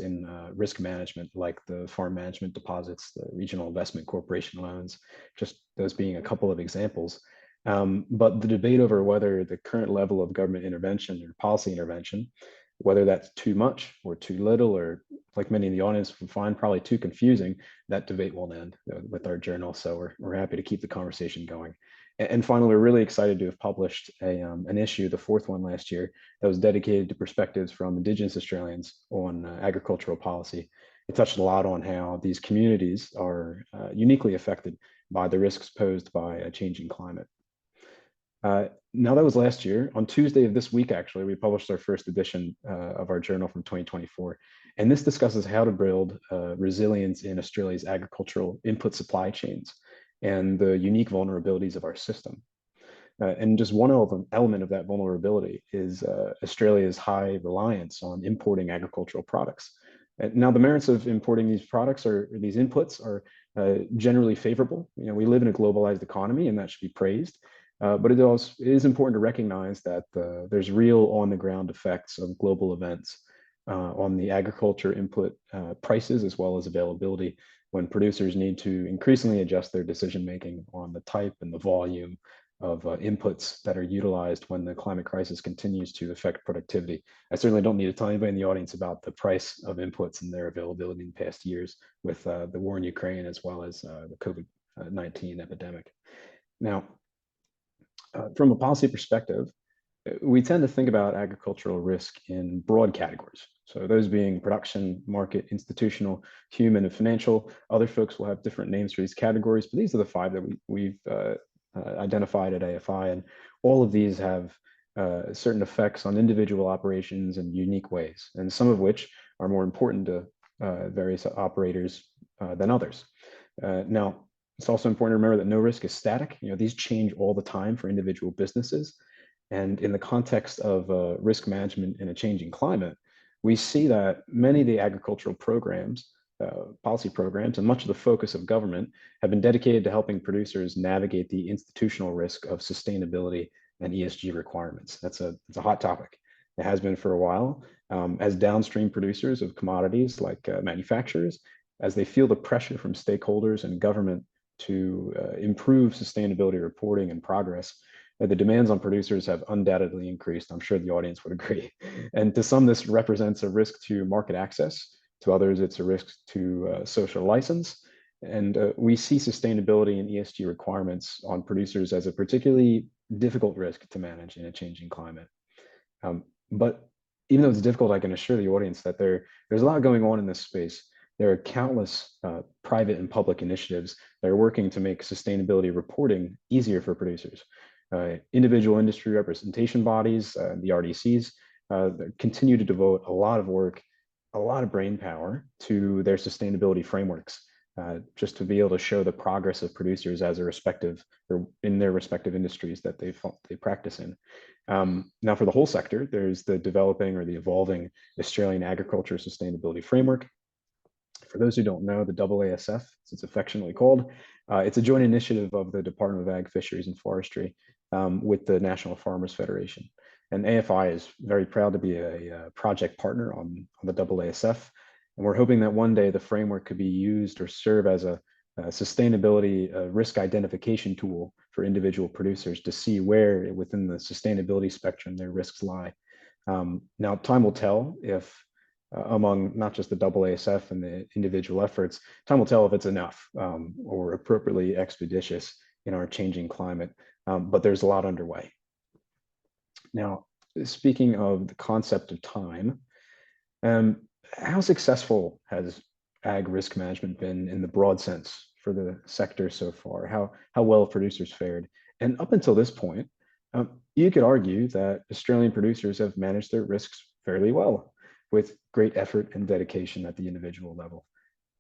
[SPEAKER 4] in risk management, like the farm management deposits, the regional investment corporation loans, just those being a couple of examples. But the debate over whether the current level of government intervention or policy intervention, whether that's too much or too little, or like many in the audience would find probably too confusing, that debate won't end with our journal. So we're happy to keep the conversation going. And finally, we're really excited to have published an issue, the 4th one last year, that was dedicated to perspectives from Indigenous Australians on agricultural policy. It touched a lot on how these communities are uniquely affected by the risks posed by a changing climate. Now, that was last year. On Tuesday of this week, actually, we published our first edition of our journal from 2024. And this discusses how to build resilience in Australia's agricultural input supply chains and the unique vulnerabilities of our system. And just one element of that vulnerability is Australia's high reliance on importing agricultural products. Now, the merits of importing these products or these inputs are generally favorable. You know, we live in a globalized economy, and that should be praised. But it is important to recognize that there's real on-the-ground effects of global events on the agriculture input prices as well as availability, when producers need to increasingly adjust their decision-making on the type and the volume of inputs that are utilized when the climate crisis continues to affect productivity. I certainly don't need to tell anybody in the audience about the price of inputs and their availability in past years with the war in Ukraine as well as the COVID-19 epidemic. Now, from a policy perspective, we tend to think about agricultural risk in broad categories. So those being production, market, institutional, human, and financial. Other folks will have different names for these categories, but these are the 5 that we've identified at AFI, and all of these have certain effects on individual operations in unique ways, and some of which are more important to various operators than others. Now, it's also important to remember that no risk is static. You know, these change all the time for individual businesses. And in the context of risk management in a changing climate, we see that many of the agricultural programs, policy programs, and much of the focus of government have been dedicated to helping producers navigate the institutional risk of sustainability and ESG requirements. That's a hot topic. It has been for a while. As downstream producers of commodities like manufacturers, as they feel the pressure from stakeholders and government to improve sustainability reporting and progress, the demands on producers have undoubtedly increased. I'm sure the audience would agree. And to some, this represents a risk to market access. To others, it's a risk to social license. And we see sustainability and ESG requirements on producers as a particularly difficult risk to manage in a changing climate. But even though it's difficult, I can assure the audience that there's a lot going on in this space. There are countless private and public initiatives that are working to make sustainability reporting easier for producers. Individual industry representation bodies, the RDCs, continue to devote a lot of work, a lot of brain power to their sustainability frameworks, just to be able to show the progress of producers as a respective, or in their respective industries that they practice in. Now, for the whole sector, there's the developing or the evolving Australian Agriculture Sustainability Framework. For those who don't know, the AASF, as it's affectionately called, it's a joint initiative of the Department of Ag, Fisheries and Forestry with the National Farmers Federation. And AFI is very proud to be a project partner on the AASF. And we're hoping that one day the framework could be used or serve as a sustainability risk identification tool for individual producers to see where within the sustainability spectrum their risks lie. Now, time will tell if among not just the AASF and the individual efforts, time will tell if it's enough or appropriately expeditious in our changing climate, but there's a lot underway. Now, speaking of the concept of time, how successful has ag risk management been in the broad sense for the sector so far? How well have producers fared? And up until this point, you could argue that Australian producers have managed their risks fairly well, with great effort and dedication at the individual level.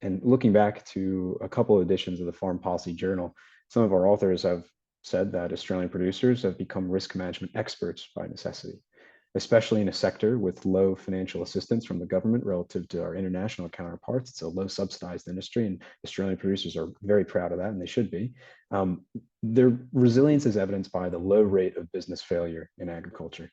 [SPEAKER 4] And looking back to a couple of editions of the Farm Policy Journal, some of our authors have said that Australian producers have become risk management experts by necessity, especially in a sector with low financial assistance from the government relative to our international counterparts. It's a low subsidized industry, and Australian producers are very proud of that, and they should be. Their resilience is evidenced by the low rate of business failure in agriculture.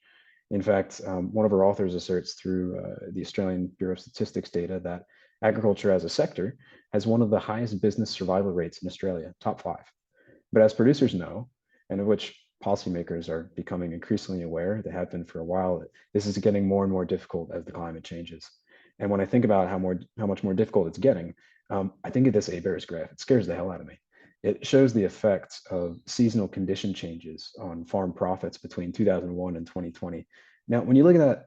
[SPEAKER 4] In fact, one of our authors asserts through the Australian Bureau of Statistics data that agriculture as a sector has one of the highest business survival rates in Australia, top 5. But as producers know, and of which policymakers are becoming increasingly aware, they have been for a while, this is getting more and more difficult as the climate changes. And when I think about how much more difficult it's getting, I think of this ABARES graph. It scares the hell out of me. It shows the effects of seasonal condition changes on farm profits between 2001 and 2020. Now, when you look at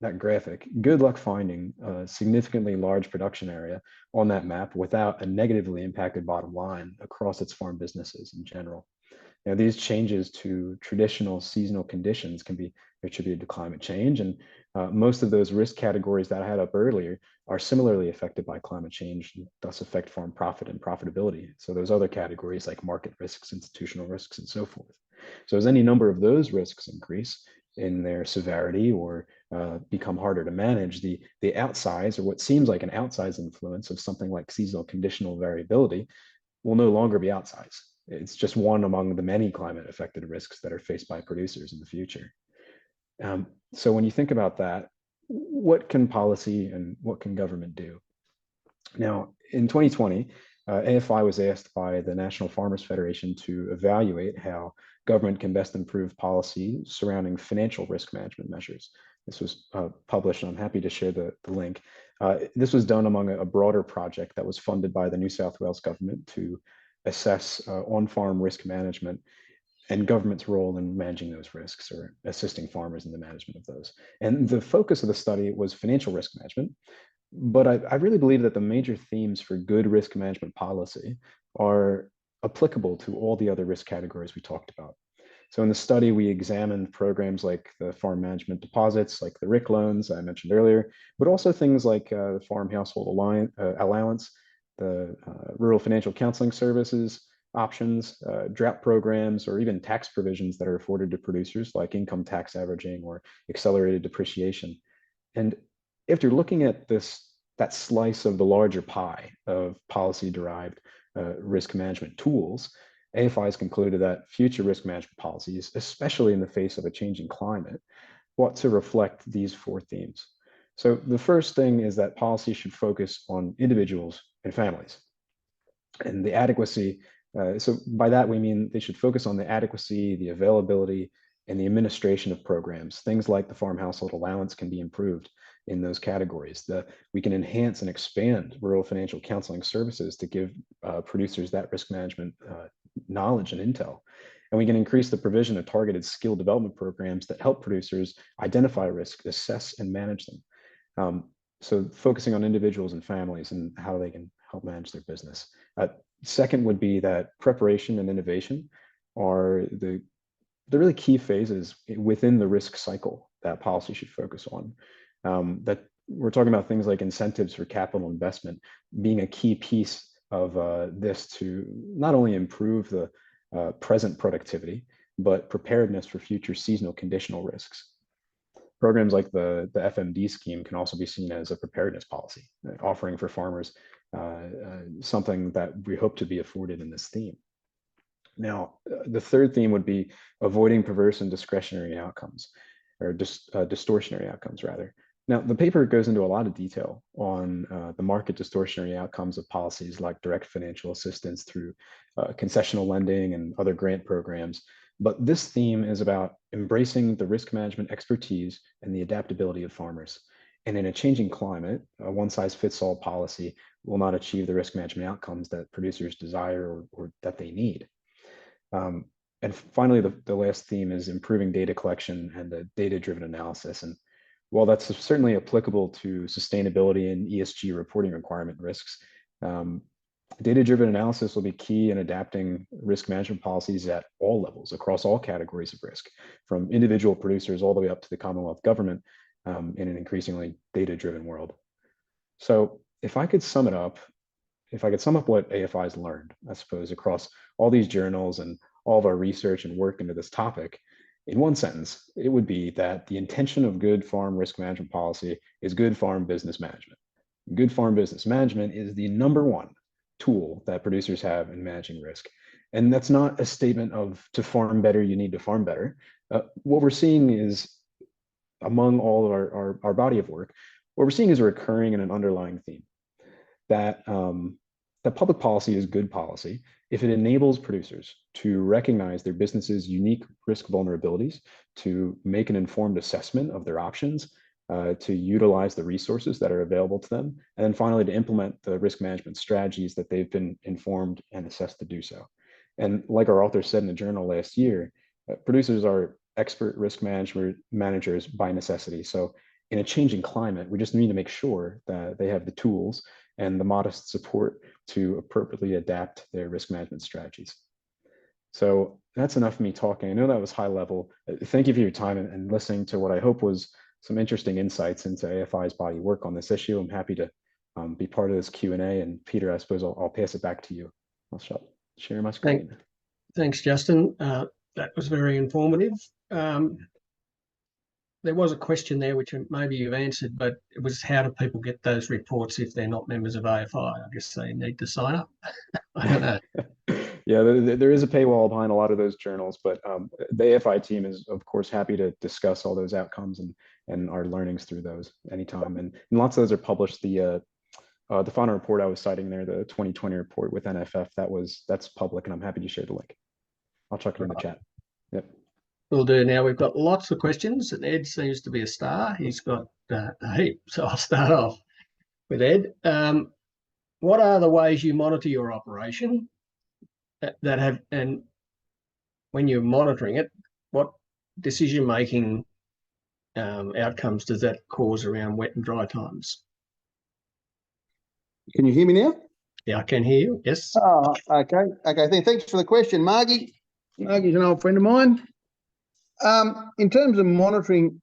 [SPEAKER 4] that graphic, good luck finding a significantly large production area on that map without a negatively impacted bottom line across its farm businesses in general. Now, these changes to traditional seasonal conditions can be attributed to climate change, and most of those risk categories that I had up earlier are similarly affected by climate change and thus affect farm profit and profitability. So those other categories like market risks, institutional risks, and so forth. So as any number of those risks increase in their severity or become harder to manage, the outsize, or what seems like an outsized influence of something like seasonal conditional variability, will no longer be outsized. It's just one among the many climate affected risks that are faced by producers in the future. So when you think about that, what can policy and what can government do? Now, in 2020, AFI was asked by the National Farmers Federation to evaluate how government can best improve policy surrounding financial risk management measures. This was published, and I'm happy to share the link. This was done among a broader project that was funded by the New South Wales government to assess on-farm risk management and government's role in managing those risks or assisting farmers in the management of those. And the focus of the study was financial risk management, but I really believe that the major themes for good risk management policy are applicable to all the other risk categories we talked about. So in the study, we examined programs like the farm management deposits, like the RIC loans I mentioned earlier, but also things like the Farm Household Allowance, the Rural Financial Counseling Services options, drought programs, or even tax provisions that are afforded to producers like income tax averaging or accelerated depreciation. And if you're looking at that slice of the larger pie of policy-derived risk management tools, AFI has concluded that future risk management policies, especially in the face of a changing climate, ought to reflect these 4 themes. So the first thing is that policy should focus on individuals and families. And the adequacy, so by that we mean they should focus on the adequacy, the availability, and the administration of programs. Things like the Farm Household Allowance can be improved in those categories. We can enhance and expand rural financial counseling services to give producers that risk management knowledge and intel. And we can increase the provision of targeted skill development programs that help producers identify risk, assess, and manage them. So focusing on individuals and families and how they can help manage their business. Second would be that preparation and innovation are the really key phases within the risk cycle that policy should focus on. That we're talking about things like incentives for capital investment being a key piece of this to not only improve the present productivity, but preparedness for future seasonal conditional risks. Programs like the FMD scheme can also be seen as a preparedness policy, offering for farmers something that we hope to be afforded in this theme. Now, the third theme would be avoiding perverse and discretionary outcomes, or distortionary outcomes, rather. Now, the paper goes into a lot of detail on the market distortionary outcomes of policies like direct financial assistance through concessional lending and other grant programs. But this theme is about embracing the risk management expertise and the adaptability of farmers. And in a changing climate, a one-size-fits-all policy will not achieve the risk management outcomes that producers desire or that they need. And finally, the last theme is improving data collection and the data-driven analysis. And while that's certainly applicable to sustainability and ESG reporting requirement risks, data-driven analysis will be key in adapting risk management policies at all levels, across all categories of risk, from individual producers all the way up to the Commonwealth government in an increasingly data-driven world. So if I could sum up what AFI has learned, I suppose, across all these journals and all of our research and work into this topic, in one sentence, it would be that the intention of good farm risk management policy is good farm business management. Good farm business management is the #1 tool that producers have in managing risk. And that's not a statement of to farm better, you need to farm better. What we're seeing is, among all of our body of work, what we're seeing is a recurring and an underlying theme that public policy is good policy if it enables producers to recognize their business's unique risk vulnerabilities, to make an informed assessment of their options, to utilize the resources that are available to them, and then finally to implement the risk management strategies that they've been informed and assessed to do so. And like our author said in the journal last year, producers are expert risk managers by necessity. So in a changing climate, we just need to make sure that they have the tools and the modest support to appropriately adapt their risk management strategies. So that's enough of me talking. I know that was high level. Thank you for your time and listening to what I hope was some interesting insights into AFI's body work on this issue. I'm happy to be part of this Q&A. And Peter, I suppose I'll pass it back to you. I'll share my screen.
[SPEAKER 1] Thanks, Justin. That was very informative. There was a question there, which maybe you've answered, but it was how do people get those reports if they're not members of AFI? I guess they need to sign up. I don't know.
[SPEAKER 4] Yeah, there is a paywall behind a lot of those journals, but the AFI team is, of course, happy to discuss all those outcomes and our learnings through those anytime. And lots of those are published. The final report I was citing there, the 2020 report with NFF, that's public, and I'm happy to share the link. I'll chuck it in the chat. Yep.
[SPEAKER 1] We'll do now. We've got lots of questions, and Ed seems to be a star. He's got a heap, so I'll start off with Ed. What are the ways you monitor your operation and when you're monitoring it, what decision-making outcomes does that cause around wet and dry times?
[SPEAKER 3] Can you hear me now?
[SPEAKER 1] Yeah, I can hear you. Yes.
[SPEAKER 3] Oh, okay. Okay. Thanks for the question, Margie. Margie's an old friend of mine. In terms of monitoring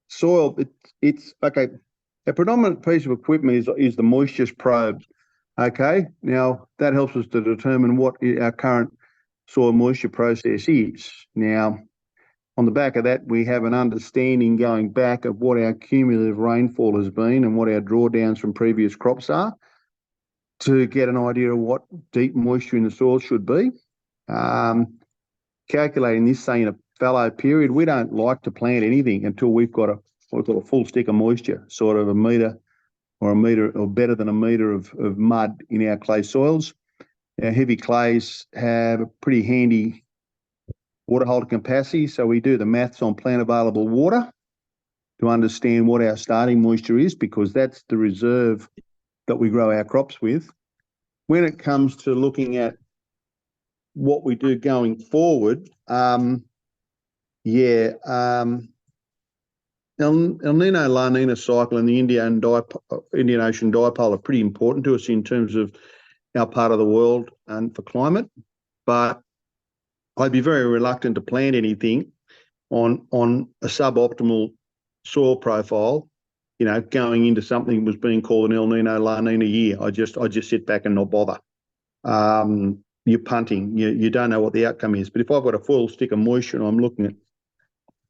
[SPEAKER 3] soil, it's okay. A predominant piece of equipment is the moisture probe. Okay. Now that helps us to determine what our current soil moisture process is. Now, on the back of that, we have an understanding going back of what our cumulative rainfall has been and what our drawdowns from previous crops are to get an idea of what deep moisture in the soil should be. Calculating this, say, in a fallow period, we don't like to plant anything until we've got a full stick of moisture, sort of a metre or better than a metre of mud in our clay soils. Our heavy clays have a pretty handy water holding capacity, so we do the maths on plant available water to understand what our starting moisture is, because that's the reserve that we grow our crops with. When it comes to looking at what we do going forward, El Nino, La Nina cycle and the Indian Ocean dipole are pretty important to us in terms of our part of the world and for climate. But I'd be very reluctant to plant anything on a suboptimal soil profile, you know, going into something that was being called an El Nino, La Nina year. I just sit back and not bother. You're punting. You don't know what the outcome is. But if I've got a full stick of moisture and I'm looking at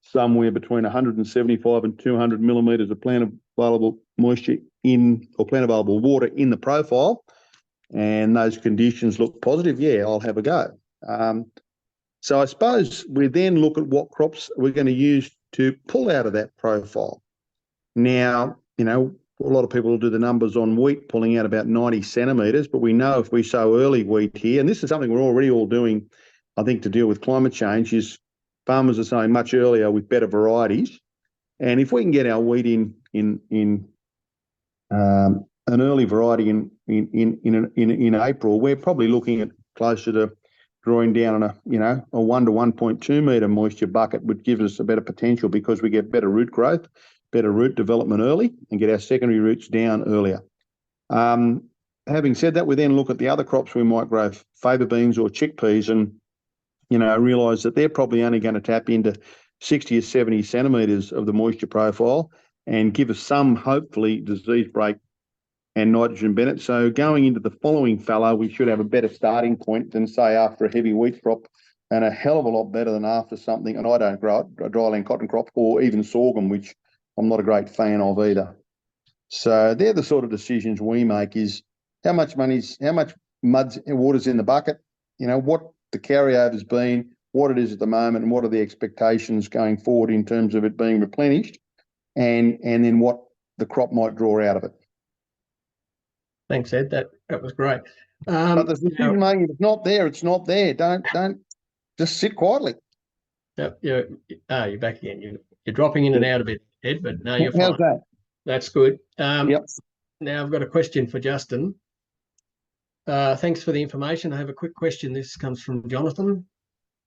[SPEAKER 3] somewhere between 175 and 200 millimetres of plant available moisture plant available water in the profile, and those conditions look positive, yeah, I'll have a go. So I suppose we then look at what crops we're going to use to pull out of that profile. Now, you know, a lot of people will do the numbers on wheat pulling out about 90 centimetres, but we know if we sow early wheat here, and this is something we're already all doing, I think, to deal with climate change, is farmers are sowing much earlier with better varieties. And if we can get our wheat in an early variety in April, we're probably looking at closer to drawing down on a 1 to 1.2 metre moisture bucket, would give us a better potential because we get better root growth, better root development early, and get our secondary roots down earlier. Having said that, we then look at the other crops we might grow, faba beans or chickpeas, and realise that they're probably only going to tap into 60 or 70 centimetres of the moisture profile and give us some, hopefully, disease break and nitrogen benefit. So going into the following fallow, we should have a better starting point than, say, after a heavy wheat crop, and a hell of a lot better than after something, and I don't grow it, a dryland cotton crop or even sorghum, which I'm not a great fan of either. So they're the sort of decisions we make, is how much mud's and water's in the bucket, what the carryover's been, what it is at the moment, and what are the expectations going forward in terms of it being replenished, and then what the crop might draw out of it.
[SPEAKER 1] Thanks, Ed. That was great.
[SPEAKER 3] But the decision making, if it's not there, it's not there. Don't just sit quietly.
[SPEAKER 1] Yep, you're back again. You're dropping in and out a bit, Ed, but no, you're fine.
[SPEAKER 3] How's that?
[SPEAKER 1] That's good.
[SPEAKER 3] Yep.
[SPEAKER 1] Now I've got a question for Justin. Thanks for the information. I have a quick question. This comes from Jonathan.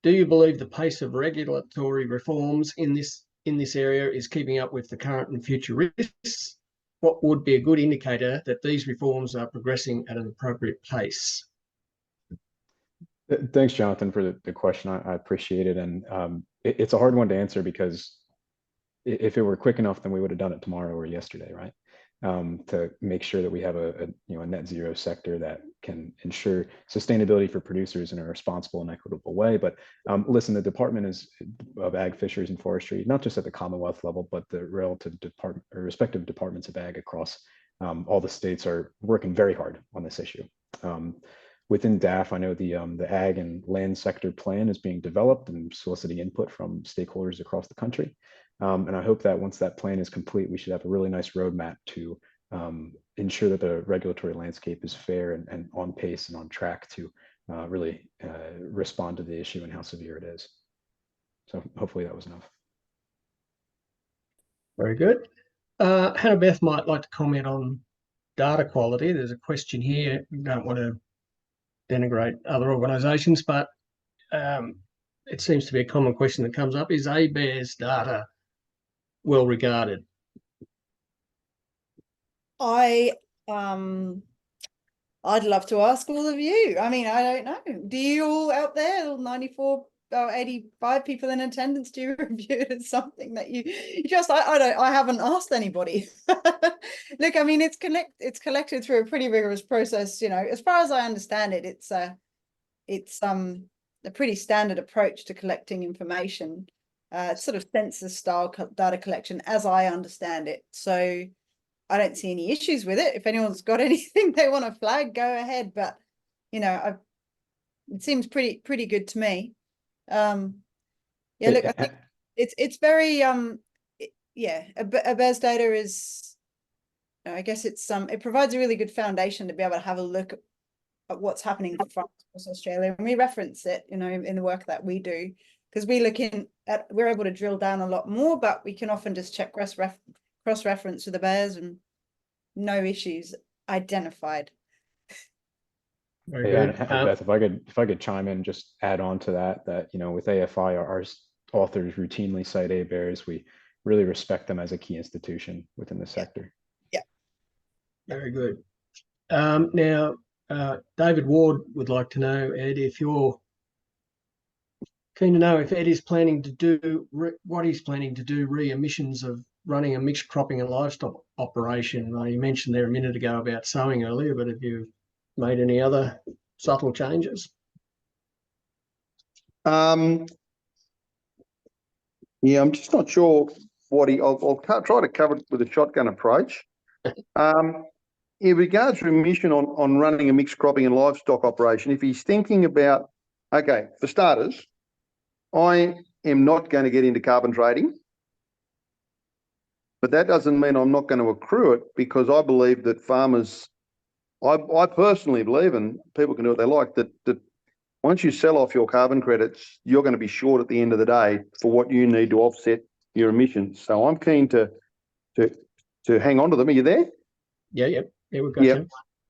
[SPEAKER 1] Do you believe the pace of regulatory reforms in this area is keeping up with the current and future risks? What would be a good indicator that these reforms are progressing at an appropriate pace?
[SPEAKER 4] Thanks, Jonathan, for the question. I appreciate it. And it's a hard one to answer, because if it were quick enough, then we would have done it tomorrow or yesterday, right? To make sure that we have a net zero sector that can ensure sustainability for producers in a responsible and equitable way. But listen, the Department of Ag, Fisheries and Forestry, not just at the Commonwealth level, but the respective departments of ag across all the states, are working very hard on this issue. Within DAF, I know the ag and land sector plan is being developed and soliciting input from stakeholders across the country. And I hope that once that plan is complete, we should have a really nice roadmap to ensure that the regulatory landscape is fair and on pace and on track to really respond to the issue and how severe it is. So hopefully that was enough.
[SPEAKER 1] Very good. Hannah Beth might like to comment on data quality. There's a question here. We don't want to denigrate other organisations, but it seems to be a common question that comes up. Is ABARES data well regarded?
[SPEAKER 2] I'd love to ask all of you. I mean, I don't know. Do you all out there, all 94 or 85 people in attendance, do you review it as something that you just, I haven't asked anybody. Look, I mean, it's collected through a pretty rigorous process. As far as I understand it, it's a pretty standard approach to collecting information. Sort of census style data collection, as I understand it. So I don't see any issues with it. If anyone's got anything they want to flag, go ahead. But it seems pretty good to me. Look, I think it's very ABARES data is, I guess it provides a really good foundation to be able to have a look at what's happening across Australia, and we reference it, in the work that we do, because we're able to drill down a lot more, but we can often just check cross-reference with ABARES and no issues identified.
[SPEAKER 1] Very
[SPEAKER 4] Yeah,
[SPEAKER 1] good.
[SPEAKER 4] and Beth, if I could chime in, just add on to that, you know, with AFI, our authors routinely cite ABARES. We really respect them as a key institution within the sector.
[SPEAKER 1] Very good. Now, David Ward would like to know, Ed, if you're keen to know if Ed is planning to do what he's planning to do re-emissions of running a mixed cropping and livestock operation. You mentioned there a minute ago about sowing earlier, but have you made any other subtle changes?
[SPEAKER 3] Yeah, I'm just not sure what I'll try to cover it with a shotgun approach. In regards to emission on running a mixed cropping and livestock operation, if he's thinking about, okay, for starters, I am not going to get into carbon trading, but that doesn't mean I'm not going to accrue it, because I believe that farmers, I personally believe, and people can do what they like, that once you sell off your carbon credits, you're going to be short at the end of the day for what you need to offset your emissions. So I'm keen to hang on to them. Are you there?
[SPEAKER 1] Yeah, we've got you.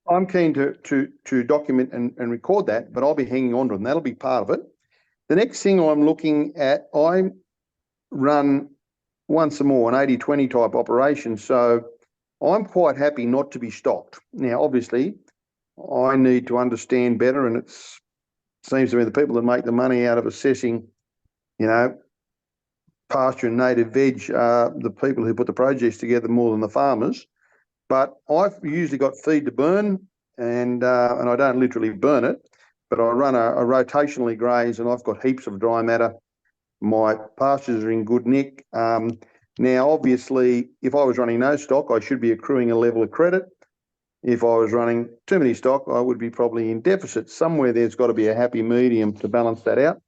[SPEAKER 3] I'm keen to document and record that, but I'll be hanging on to them. That'll be part of it. The next thing I'm looking at, I run once more an 80-20 type operation. So I'm quite happy not to be stocked. Now, obviously, I need to understand better, and it seems to me the people that make the money out of assessing, you know, pasture and native veg are the people who put the projects together more than the farmers. But I've usually got feed to burn, and I don't literally burn it, but I run a rotationally graze, and I've got heaps of dry matter. My pastures are in good nick. Now, obviously, if I was running no stock, I should be accruing a level of credit. If I was running too many stock, I would be probably in deficit. Somewhere there's got to be a happy medium to balance that out.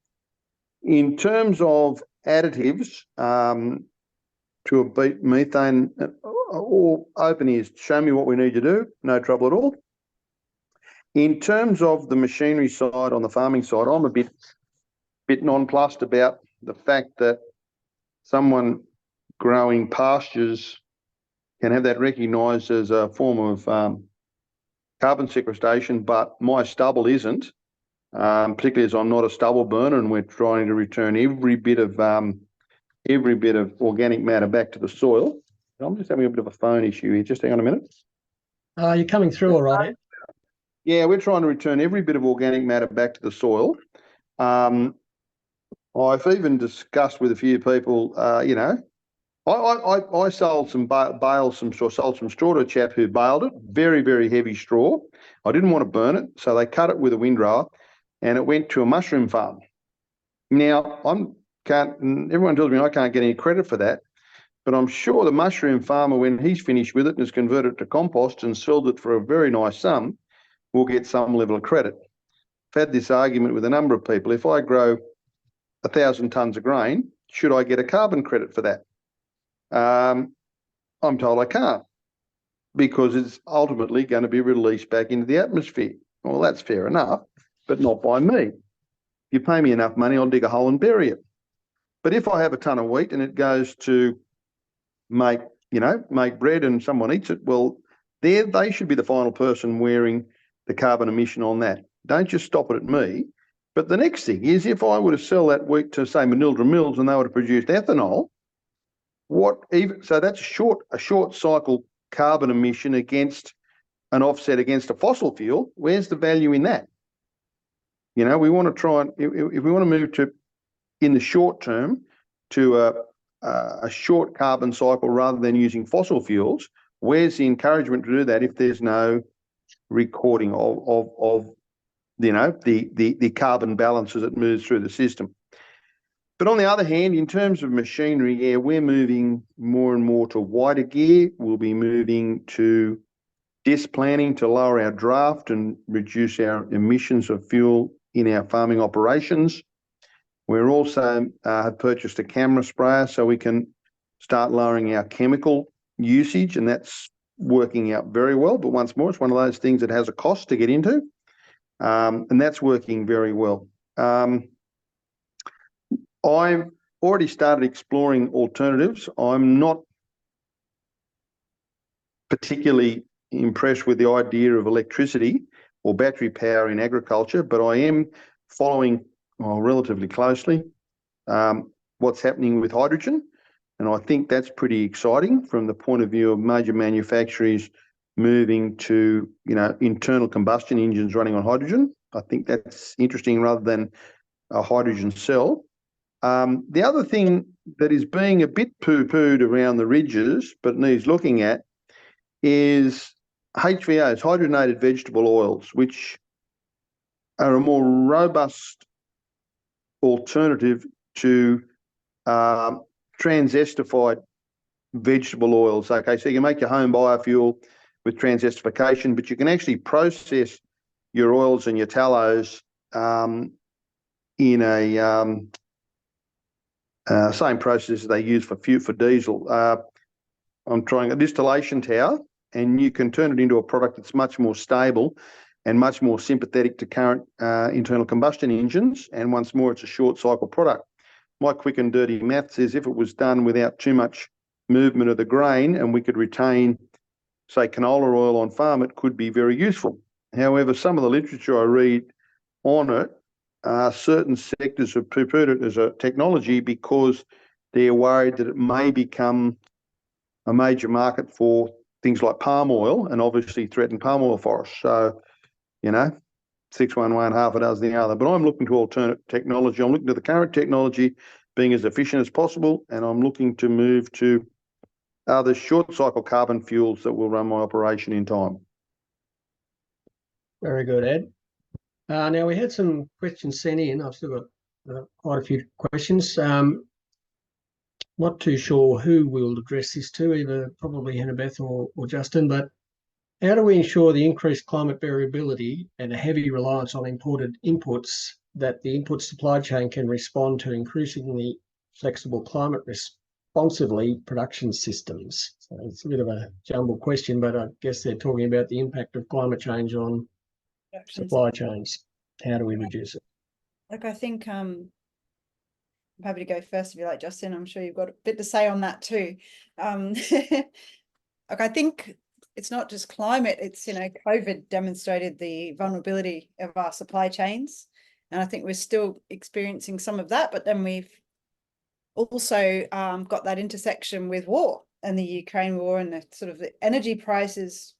[SPEAKER 3] In terms of additives, to abate methane, or open ears, show me what we need to do, no trouble at all. In terms of the machinery side, on the farming side, I'm a bit nonplussed about the fact that someone growing pastures can have that recognised as a form of carbon sequestration, but my stubble isn't, particularly as I'm not a stubble burner, and we're trying to return every bit of organic matter back to the soil. I'm just having a bit of a phone issue here. Just hang on a minute.
[SPEAKER 1] You're coming through all right, Ed?
[SPEAKER 3] Yeah, we're trying to return every bit of organic matter back to the soil. I've even discussed with a few people, you know, I sold some sold some straw to a chap who baled it, very, very heavy straw. I didn't want to burn it, so they cut it with a windrower, and it went to a mushroom farm. Now, everyone tells me I can't get any credit for that, but I'm sure the mushroom farmer, when he's finished with it and has converted it to compost and sold it for a very nice sum, will get some level of credit. I've had this argument with a number of people. If I grow 1,000 tonnes of grain, should I get a carbon credit for that? I'm told I can't, because it's ultimately going to be released back into the atmosphere. Well, that's fair enough, but not by me. If you pay me enough money, I'll dig a hole and bury it. But if I have a ton of wheat and it goes to make bread and someone eats it, well, they should be the final person wearing the carbon emission on that. Don't just stop it at me. But the next thing is, if I were to sell that wheat to, say, Manildra Mills, and they were to produce ethanol, so that's a short cycle carbon emission against an offset against a fossil fuel. Where's the value in that? You know, we want to try and, if we want to move to, in the short term, to a short carbon cycle rather than using fossil fuels, where's the encouragement to do that if there's no recording of you know, the carbon balance as it moves through the system? But on the other hand, in terms of machinery, yeah, we're moving more and more to wider gear. We'll be moving to disc planning to lower our draft and reduce our emissions of fuel in our farming operations. We're also have purchased a camera sprayer so we can start lowering our chemical usage, and that's working out very well. But once more, it's one of those things that has a cost to get into, and that's working very well. I've already started exploring alternatives. I'm not particularly impressed with the idea of electricity or battery power in agriculture, but I am following relatively closely what's happening with hydrogen. And I think that's pretty exciting from the point of view of major manufacturers moving to, internal combustion engines running on hydrogen. I think that's interesting rather than a hydrogen cell. The other thing that is being a bit poo-pooed around the ridges, but needs looking at, is HVOs, hydrogenated vegetable oils, which are a more robust alternative to transestified vegetable oils. Okay, so you can make your home biofuel with transestification, but you can actually process your oils and your tallows in a same process as they use for diesel. I'm trying a distillation tower, and you can turn it into a product that's much more stable and much more sympathetic to current internal combustion engines. And once more, it's a short cycle product. My quick and dirty math says if it was done without too much movement of the grain and we could retain, say, canola oil on farm, it could be very useful. However, some of the literature I read on it, certain sectors have poo-pooed it as a technology because they're worried that it may become a major market for things like palm oil and obviously threaten palm oil forests. So, 6 one way and half a dozen the other. But I'm looking to alternate technology. I'm looking to the current technology being as efficient as possible, and I'm looking to move to other short cycle carbon fuels that will run my operation in time.
[SPEAKER 1] Very good, Ed. Now, we had some questions sent in. I've still got quite a few questions. Not too sure who we'll address this to, either probably Hannah-Beth or Justin, but how do we ensure the increased climate variability and a heavy reliance on imported inputs that the input supply chain can respond to increasingly flexible climate responsively production systems? So it's a bit of a jumbled question, but I guess they're talking about the impact of climate change on supply chains. How do we reduce it?
[SPEAKER 2] Look, I think I'm happy to go first if you like, Justin. I'm sure you've got a bit to say on that too. Look, I think it's not just climate, it's, COVID demonstrated the vulnerability of our supply chains. And I think we're still experiencing some of that, but then we've also got that intersection with war and the Ukraine war and the sort of the energy prices,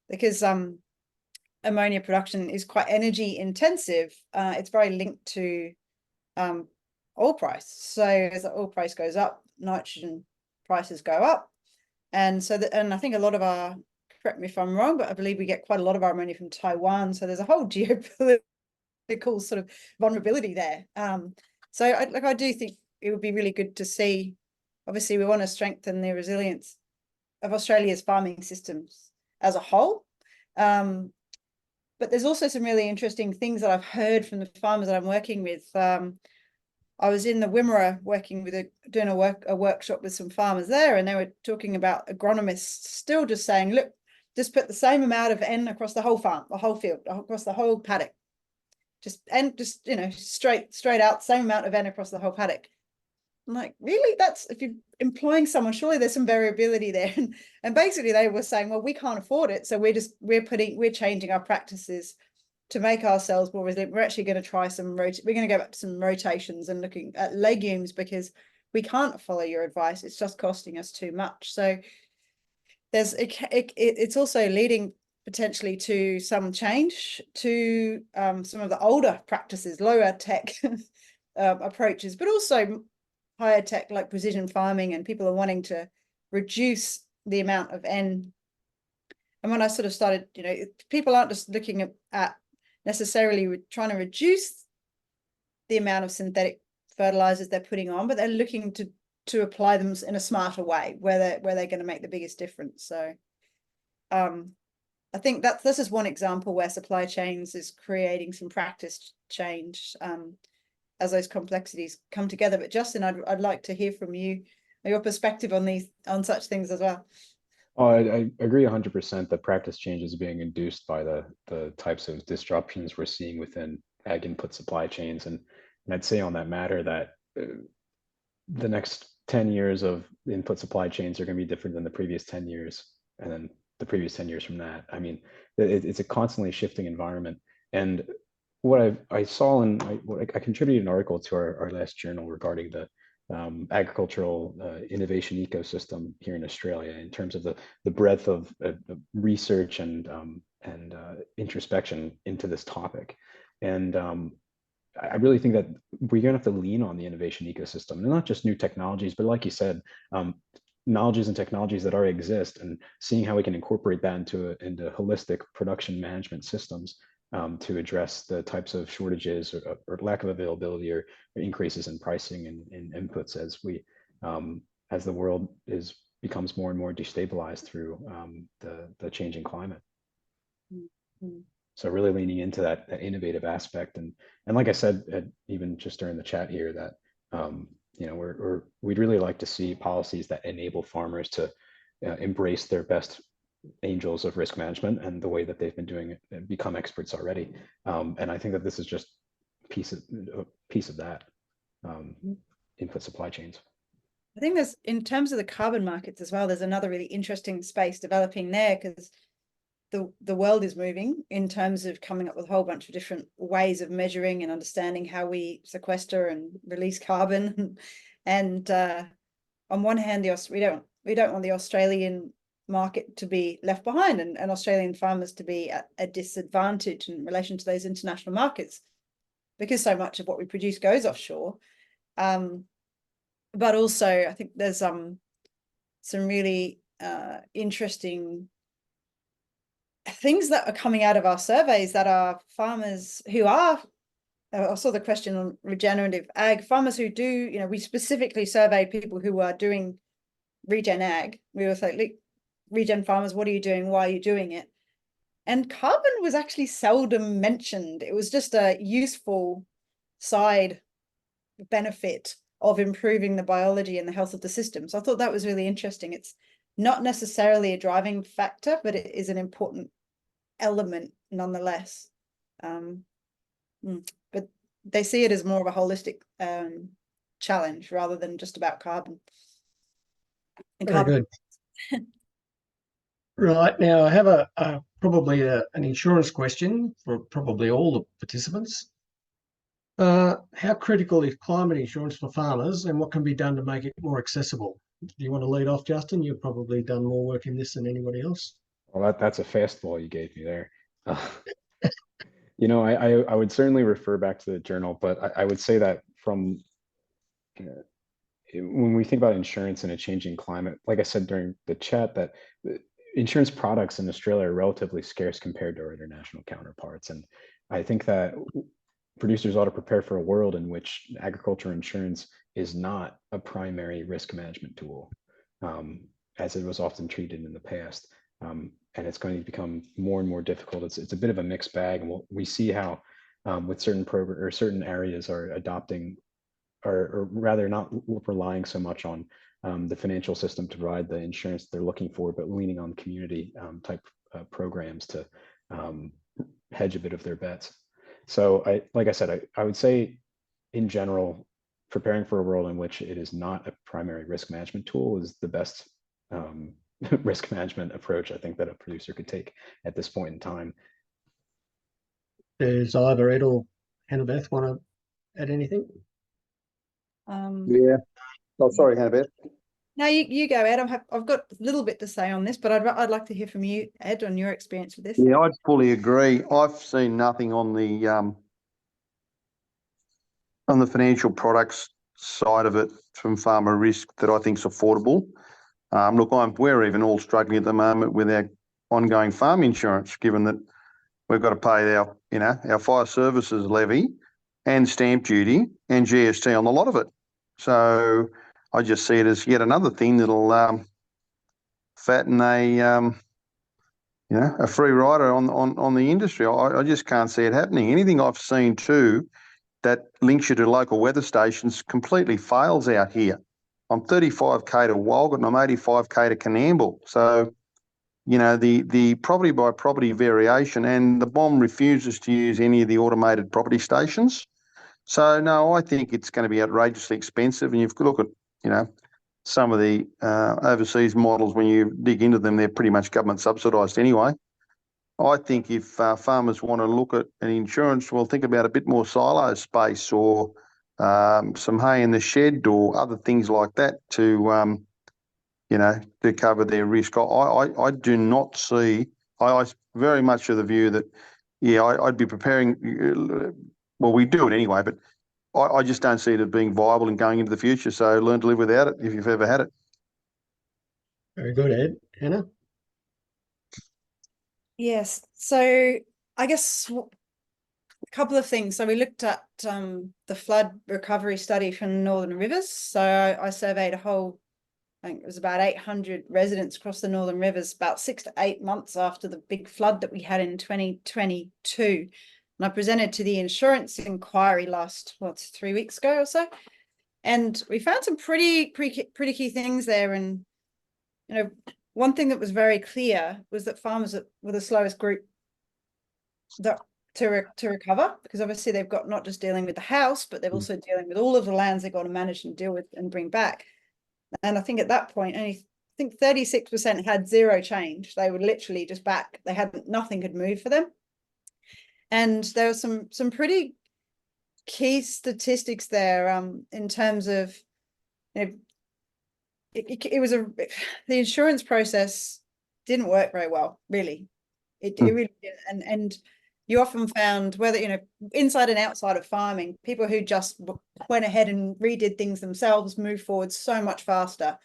[SPEAKER 2] because ammonia production is quite energy intensive. It's very linked to oil price. So as the oil price goes up, nitrogen prices go up. And so and I think a lot of our, correct me if I'm wrong, but I believe we get quite a lot of our ammonia from Taiwan. So there's a whole geopolitical sort of vulnerability there. So I do think it would be really good to see, obviously we want to strengthen the resilience of Australia's farming systems as a whole. But there's also some really interesting things that I've heard from the farmers that I'm working with. I was in the Wimmera working with doing a workshop with some farmers there, and they were talking about agronomists still just saying, look, just put the same amount of N across the whole farm, the whole field, across the whole paddock. Straight out, same amount of N across the whole paddock. I'm like, really? That's, if you're employing someone, surely there's some variability there. And basically they were saying, well, we can't afford it. So we're changing our practices to make ourselves more resilient. We're actually going to try we're going to go back to some rotations and looking at legumes because we can't follow your advice. It's just costing us too much. So it's also leading potentially to some change to some of the older practices, lower tech approaches, but also higher tech like precision farming, and people are wanting to reduce the amount of N. And when I sort of started, people aren't just looking at necessarily trying to reduce the amount of synthetic fertilizers they're putting on, but they're looking to apply them in a smarter way where they're going to make the biggest difference. So I think this is one example where supply chains is creating some practice change as those complexities come together. But Justin, I'd like to hear from you, your perspective on such things as well.
[SPEAKER 4] Oh, I agree 100% that practice change is being induced by the types of disruptions we're seeing within ag input supply chains. And I'd say on that matter that the next 10 years of input supply chains are going to be different than the previous 10 years. And then the previous 10 years from that. I mean, it's a constantly shifting environment. And what I saw I contributed an article to our last journal regarding the agricultural innovation ecosystem here in Australia in terms of the breadth of research and introspection into this topic. And I really think that we're going to have to lean on the innovation ecosystem, and not just new technologies, but like you said, knowledges and technologies that already exist, and seeing how we can incorporate that into holistic production management systems to address the types of shortages or lack of availability or increases in pricing and inputs as the world becomes more and more destabilized through the changing climate.
[SPEAKER 2] Mm-hmm.
[SPEAKER 4] So really leaning into that innovative aspect, and like I said, even just during the chat here, that we'd really like to see policies that enable farmers to embrace their best angels of risk management and the way that they've been doing it and become experts already. And I think that this is just a piece of that input supply chains.
[SPEAKER 2] I think there's, in terms of the carbon markets as well, there's another really interesting space developing there, because the world is moving in terms of coming up with a whole bunch of different ways of measuring and understanding how we sequester and release carbon. And on one hand, we don't want the Australian market to be left behind, and Australian farmers to be at a disadvantage in relation to those international markets, because so much of what we produce goes offshore. But also, I think there's some really interesting things that are coming out of our surveys that are farmers who are, I saw the question on regenerative ag, farmers who do, we specifically surveyed people who are doing regen ag. We were like, look, regen farmers, what are you doing? Why are you doing it? And carbon was actually seldom mentioned. It was just a useful side benefit of improving the biology and the health of the system. So I thought that was really interesting. It's not necessarily a driving factor, but it is an important element nonetheless. But they see it as more of a holistic challenge rather than just about carbon.
[SPEAKER 1] Very good. Right, now I have probably an insurance question for probably all the participants. How critical is climate insurance for farmers, and what can be done to make it more accessible? Do you want to lead off, Justin? You've probably done more work in this than anybody else.
[SPEAKER 4] Well, that's a fastball you gave me there. I would certainly refer back to the journal, but I would say that from when we think about insurance in a changing climate, like I said during the chat, that insurance products in Australia are relatively scarce compared to our international counterparts. And I think that producers ought to prepare for a world in which agriculture insurance is not a primary risk management tool, as it was often treated in the past. And it's going to become more and more difficult. It's a bit of a mixed bag. And we see how with certain programs or certain areas are adopting, or rather not relying so much on the financial system to provide the insurance they're looking for, but leaning on community type programs to hedge a bit of their bets. So like I said, I would say in general, preparing for a world in which it is not a primary risk management tool is the best risk management approach I think that a producer could take at this point in time.
[SPEAKER 1] Does either Ed or Hannah-Beth want to add anything?
[SPEAKER 3] Yeah. Oh, sorry, Hannah-Beth.
[SPEAKER 2] No, you go, Ed. I've got a little bit to say on this, but I'd like to hear from you, Ed, on your experience with this.
[SPEAKER 3] Yeah, I'd fully agree. I've seen nothing on the financial products side of it from farmer risk that I think is affordable. Look, we're even all struggling at the moment with our ongoing farm insurance, given that we've got to pay our fire services levy and stamp duty and GST on a lot of it. So I just see it as yet another thing that'll fatten a free rider on the industry. I just can't see it happening. Anything I've seen too that links you to local weather stations completely fails out here. I'm 35k to Walgett and I'm 85k to Coonamble. So, the property by property variation, and the BOM refuses to use any of the automated property stations. So no, I think it's going to be outrageously expensive. And you've got to look at, some of the overseas models, when you dig into them, they're pretty much government subsidised anyway. I think if farmers want to look at an insurance, well, think about a bit more silo space or some hay in the shed or other things like that to, to cover their risk. I do not see, I very much of the view that, I'd be preparing, well, we do it anyway, but I just don't see it as being viable and going into the future. So learn to live without it if you've ever had it.
[SPEAKER 1] Very good, Ed. Hannah?
[SPEAKER 2] Yes. So I guess a couple of things. So we looked at the flood recovery study from the Northern Rivers. So I surveyed I think it was about 800 residents across the Northern Rivers about 6 to 8 months after the big flood that we had in 2022. And I presented to the insurance inquiry last, 3 weeks ago or so. And we found some pretty key things there. And, one thing that was very clear was that farmers were the slowest group to recover, because obviously they've got not just dealing with the house, but they're also dealing with all of the lands they've got to manage and deal with and bring back. And I think at that point, I think 36% had zero change. They were literally just back. They had nothing had moved for them. And there were some pretty key statistics there in terms of, it was the insurance process didn't work very well, really. It really did. And you often found, whether, inside and outside of farming, people who just went ahead and redid things themselves moved forward so much faster.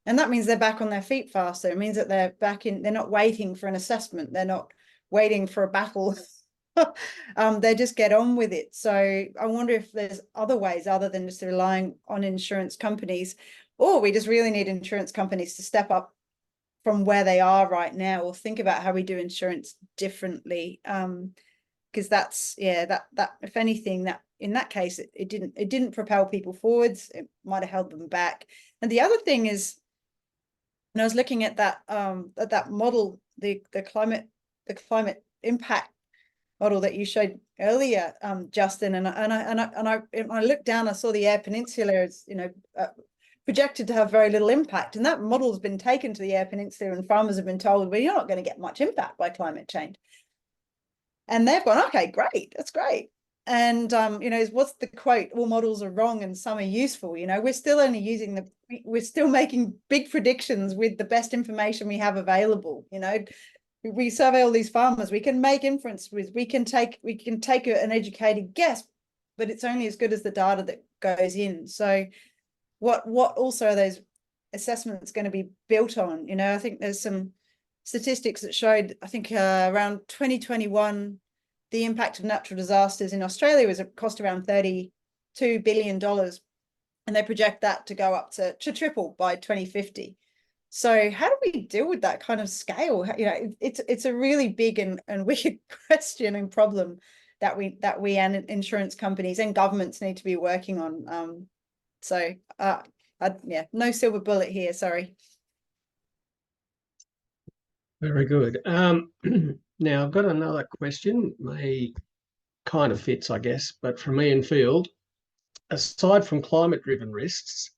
[SPEAKER 2] And that means they're back on their feet faster. It means that they're not waiting for an assessment. They're not waiting for a battle. They just get on with it. So I wonder if there's other ways other than just relying on insurance companies, or we just really need insurance companies to step up from where they are right now, or think about how we do insurance differently. Because that's, that if anything, that in that case, it didn't propel people forwards. It might have held them back. And the other thing is, and I was looking at that model, the climate impact model that you showed earlier, Justin, and I looked down, I saw the Eyre Peninsula is, projected to have very little impact, and that model has been taken to the Eyre Peninsula, and farmers have been told, well, you're not going to get much impact by climate change. And they've gone, okay, great, that's great. And what's the quote? All models are wrong and some are useful. We're still only we're still making big predictions with the best information we have available. We survey all these farmers, we can make inference with, we can take an educated guess, but it's only as good as the data that goes in. So what also are those assessments going to be built on? I think there's some statistics that showed, I think around 2021, the impact of natural disasters in Australia was cost around $32 billion. And they project that to go up to triple by 2050. So how do we deal with that kind of scale? It's a really big and wicked question and problem that we and insurance companies and governments need to be working on. No silver bullet here, sorry.
[SPEAKER 1] Very good. Now I've got another question, may kind of fits, I guess, but from Ian Field. Aside from climate-driven risks,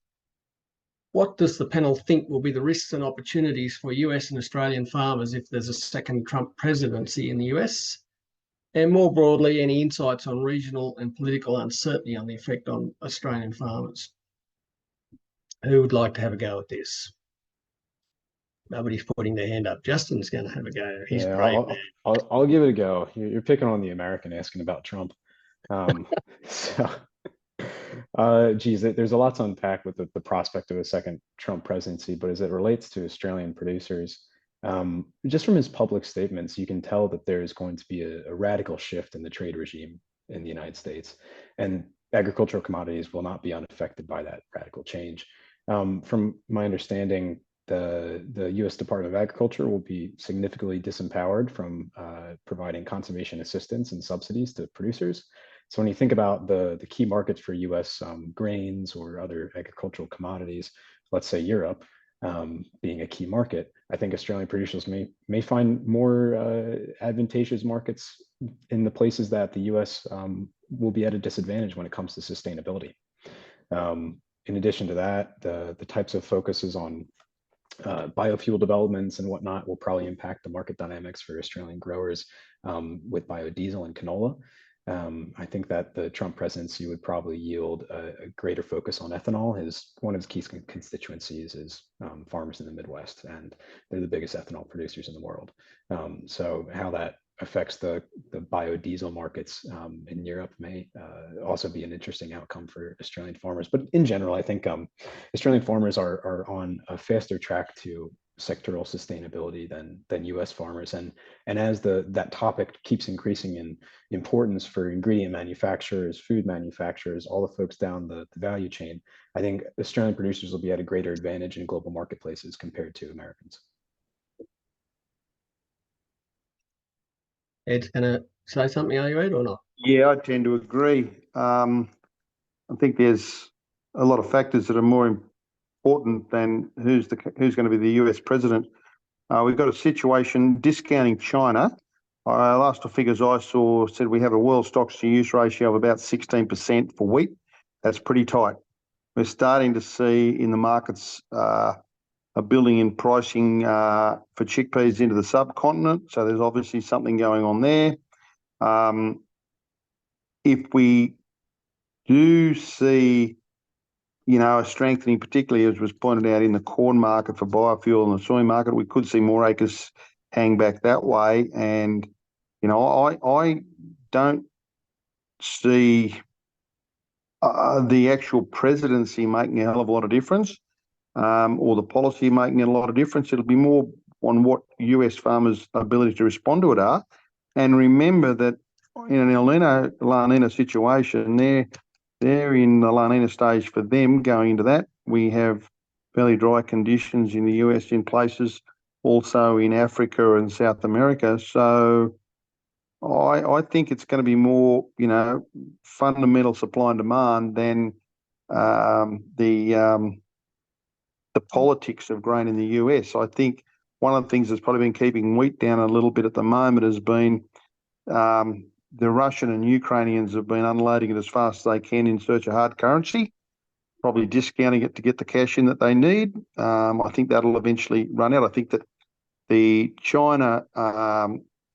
[SPEAKER 1] what does the panel think will be the risks and opportunities for US and Australian farmers if there's a second Trump presidency in the US? And more broadly, any insights on regional and political uncertainty on the effect on Australian farmers? Who would like to have a go at this? Nobody's putting their hand up. Justin's going to have a go. He's brave.
[SPEAKER 4] I'll give it a go. You're picking on the American asking about Trump. Geez, there's a lot to unpack with the prospect of a second Trump presidency, but as it relates to Australian producers, just from his public statements, you can tell that there is going to be a radical shift in the trade regime in the United States, and agricultural commodities will not be unaffected by that radical change. From my understanding, the U.S. Department of Agriculture will be significantly disempowered from providing conservation assistance and subsidies to producers. So when you think about the key markets for U.S. Grains or other agricultural commodities, let's say Europe being a key market, I think Australian producers may find more advantageous markets in the places that the U.S. will be at a disadvantage when it comes to sustainability. in addition to that, the types of focuses on biofuel developments and whatnot will probably impact the market dynamics for Australian growers with biodiesel and canola. I think that the Trump presidency would probably yield a greater focus on ethanol. One of his key constituencies is farmers in the Midwest, and they're the biggest ethanol producers in the world. So how that affects the biodiesel markets in Europe may also be an interesting outcome for Australian farmers. But in general, I think Australian farmers are on a faster track to sectoral sustainability than U.S. farmers, and as that topic keeps increasing in importance for ingredient manufacturers, food manufacturers, all the folks down the value chain, I think Australian producers will be at a greater advantage in global marketplaces compared to Americans.
[SPEAKER 1] Ed's going to say something, are you, Ed, or not?
[SPEAKER 3] Yeah, I tend to agree. I think there's a lot of factors that are more important than who's going to be the US president. We've got a situation discounting China. Last figures I saw said we have a world stocks to use ratio of about 16% for wheat. That's pretty tight. We're starting to see in the markets a building in pricing for chickpeas into the subcontinent. So there's obviously something going on there. If we do see, a strengthening, particularly as was pointed out in the corn market for biofuel and the soy market, we could see more acres hang back that way. And, I don't see the actual presidency making a hell of a lot of difference. Or the policy making a lot of difference. It'll be more on what US farmers' ability to respond to it are. And remember that in an El Nino, La Nina situation, they're in the La Nina stage for them going into that. We have fairly dry conditions in the US in places, also in Africa and South America. So I think it's going to be more, fundamental supply and demand than the politics of grain in the US. I think one of the things that's probably been keeping wheat down a little bit at the moment has been the Russian and Ukrainians have been unloading it as fast as they can in search of hard currency, probably discounting it to get the cash in that they need. I think that'll eventually run out. I think that the China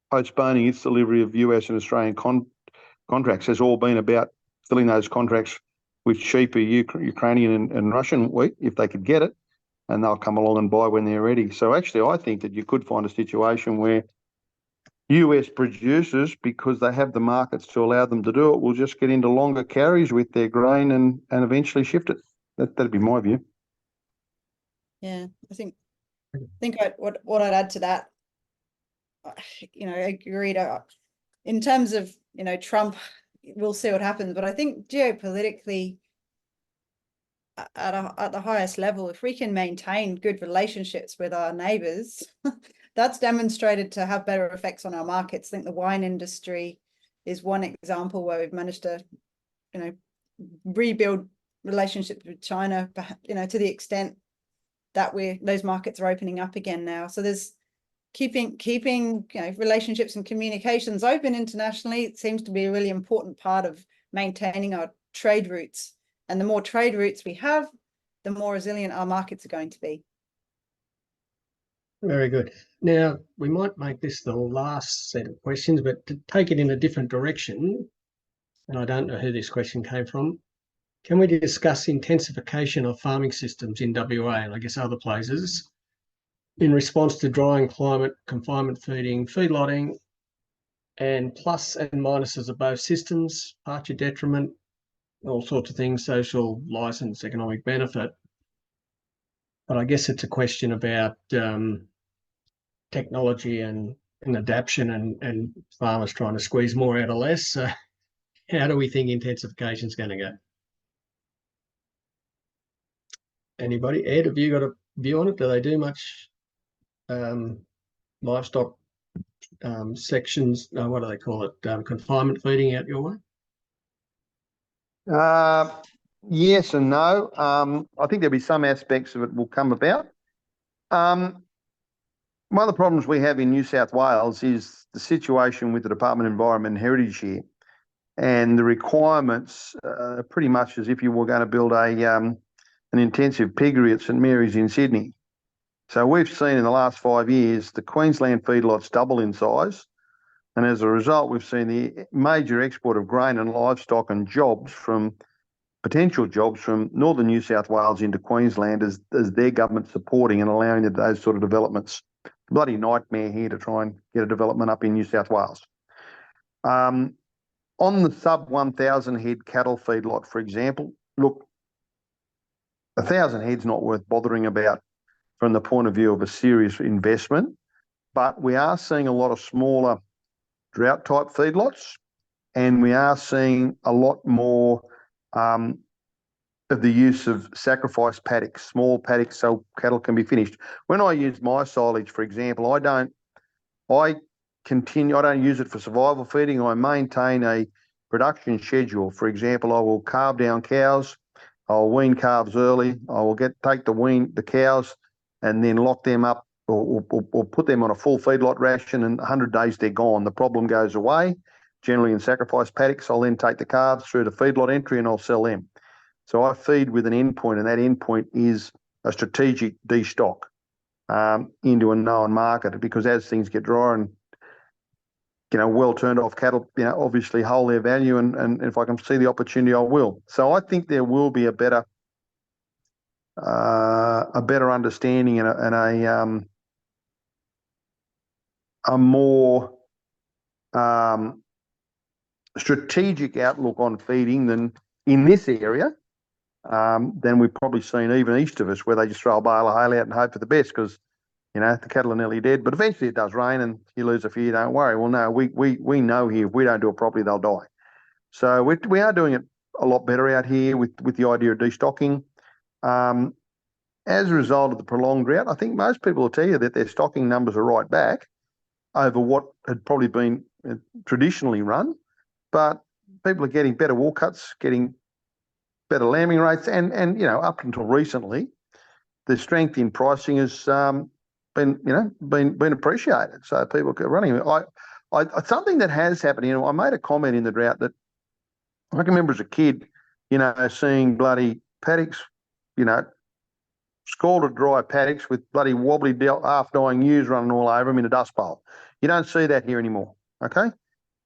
[SPEAKER 3] postponing its delivery of US and Australian contracts has all been about filling those contracts with cheaper Ukrainian and Russian wheat if they could get it, and they'll come along and buy when they're ready. So actually, I think that you could find a situation where US producers, because they have the markets to allow them to do it, will just get into longer carries with their grain and eventually shift it. That'd be my view.
[SPEAKER 2] Yeah, I think what I'd add to that, I agreed. In terms of, Trump, we'll see what happens. But I think geopolitically, at the highest level, if we can maintain good relationships with our neighbors, that's demonstrated to have better effects on our markets. I think the wine industry is one example where we've managed to, rebuild relationships with China, to the extent that those markets are opening up again now. So there's keeping relationships and communications open internationally. It seems to be a really important part of maintaining our trade routes. And the more trade routes we have, the more resilient our markets are going to be.
[SPEAKER 1] Very good. Now, we might make this the last set of questions, but to take it in a different direction, and I don't know who this question came from, can we discuss intensification of farming systems in WA and I guess other places in response to drying climate, confinement feeding, feedlotting, and plus and minuses of both systems, pasture detriment, all sorts of things, social license, economic benefit. But I guess it's a question about technology and adaptation and farmers trying to squeeze more out of less. So how do we think intensification is going to go? Anybody? Ed, have you got a view on it? Do they do much livestock sections? What do they call it? Confinement feeding out your way?
[SPEAKER 3] Yes and no. I think there'll be some aspects of it will come about. One of the problems we have in New South Wales is the situation with the Department of Environment and Heritage here, and the requirements pretty much as if you were going to build a an intensive piggery at St Mary's in Sydney. So we've seen in the last 5 years the Queensland feedlots double in size, and as a result we've seen the major export of grain and livestock and potential jobs from northern New South Wales into Queensland as their government supporting and allowing those sort of developments. Bloody nightmare here to try and get a development up in New South Wales. On the sub 1,000 head cattle feedlot, for example, look, 1,000 head's not worth bothering about from the point of view of a serious investment, but we are seeing a lot of smaller drought type feedlots, and we are seeing a lot more of the use of sacrifice paddocks, small paddocks, so cattle can be finished. When I use my silage, for example, I don't use it for survival feeding. I maintain a production schedule. For example, I will calve down cows, I'll wean calves early, I will take the cows and then lock them up or put them on a full feedlot ration, and 100 days they're gone. The problem goes away, generally in sacrifice paddocks. I'll then take the calves through the feedlot entry and I'll sell them. So I feed with an endpoint, and that endpoint is a strategic destock into a known market, because as things get drier and well turned off cattle, obviously hold their value, and if I can see the opportunity, I will. So I think there will be a better understanding and a more strategic outlook on feeding than in this area than we've probably seen even east of us, where they just throw a bale of hay out and hope for the best because the cattle are nearly dead. But eventually it does rain and you lose a few, don't worry. Well, no, we know here if we don't do it properly, they'll die. So we are doing it a lot better out here with the idea of destocking. As a result of the prolonged drought, I think most people will tell you that their stocking numbers are right back over what had probably been traditionally run. But people are getting better wool cuts, getting better lambing rates, and up until recently, the strength in pricing has been appreciated. So people are running. Something that has happened. I made a comment in the drought that I can remember as a kid, seeing bloody paddocks, scalded dry paddocks with bloody wobbly half-dying ewes running all over them in a dust bowl. You don't see that here anymore. Okay.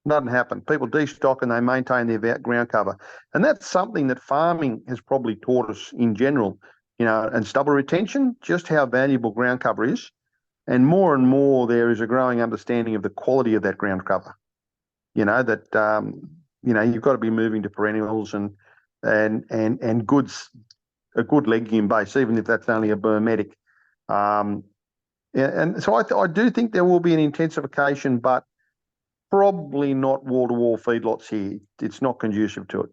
[SPEAKER 3] Doesn't happen. People destock and they maintain their ground cover. And that's something that farming has probably taught us in general, and stubble retention, just how valuable ground cover is. And more there is a growing understanding of the quality of that ground cover. You've got to be moving to perennials and goods, a good legume base, even if that's only a Burmetic. And so I do think there will be an intensification, but probably not wall-to-wall feedlots here. It's not conducive to it.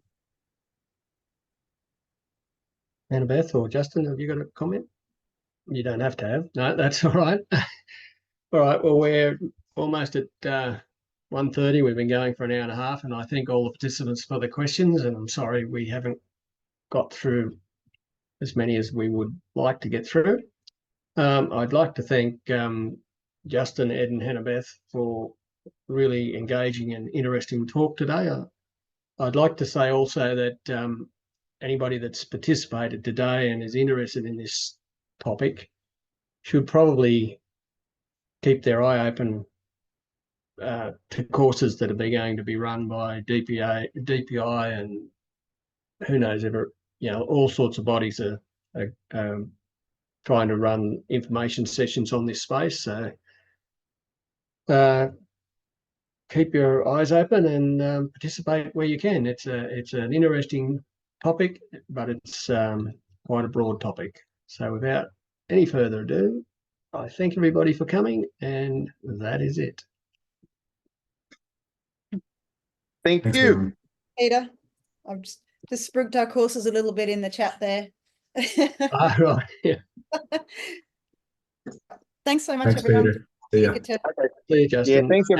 [SPEAKER 1] Annabeth or Justin, have you got a comment? You don't have to have. No, that's all right. All right. Well, we're almost at 1:30. We've been going for an hour and a half, and I thank all the participants for the questions. And I'm sorry we haven't got through as many as we would like to get through. I'd like to thank Justin, Ed, and Hannabeth for really engaging and interesting talk today. I'd like to say also that anybody that's participated today and is interested in this topic should probably keep their eye open to courses that are going to be run by DPI, and who knows, all sorts of bodies are trying to run information sessions on this space. So keep your eyes open and participate where you can. It's an interesting topic, but it's quite a broad topic. So without any further ado, I thank everybody for coming, and that is it.
[SPEAKER 3] Thank
[SPEAKER 4] Thanks,
[SPEAKER 3] you.
[SPEAKER 4] Liam.
[SPEAKER 2] Peter, I've just spruiked our courses a little bit in the chat there.
[SPEAKER 1] Right. Yeah.
[SPEAKER 2] Thanks so much,
[SPEAKER 4] Thanks,
[SPEAKER 2] everyone.
[SPEAKER 4] Peter. See ya.
[SPEAKER 2] Good to-
[SPEAKER 1] See you, Justin.
[SPEAKER 3] Yeah, thanks,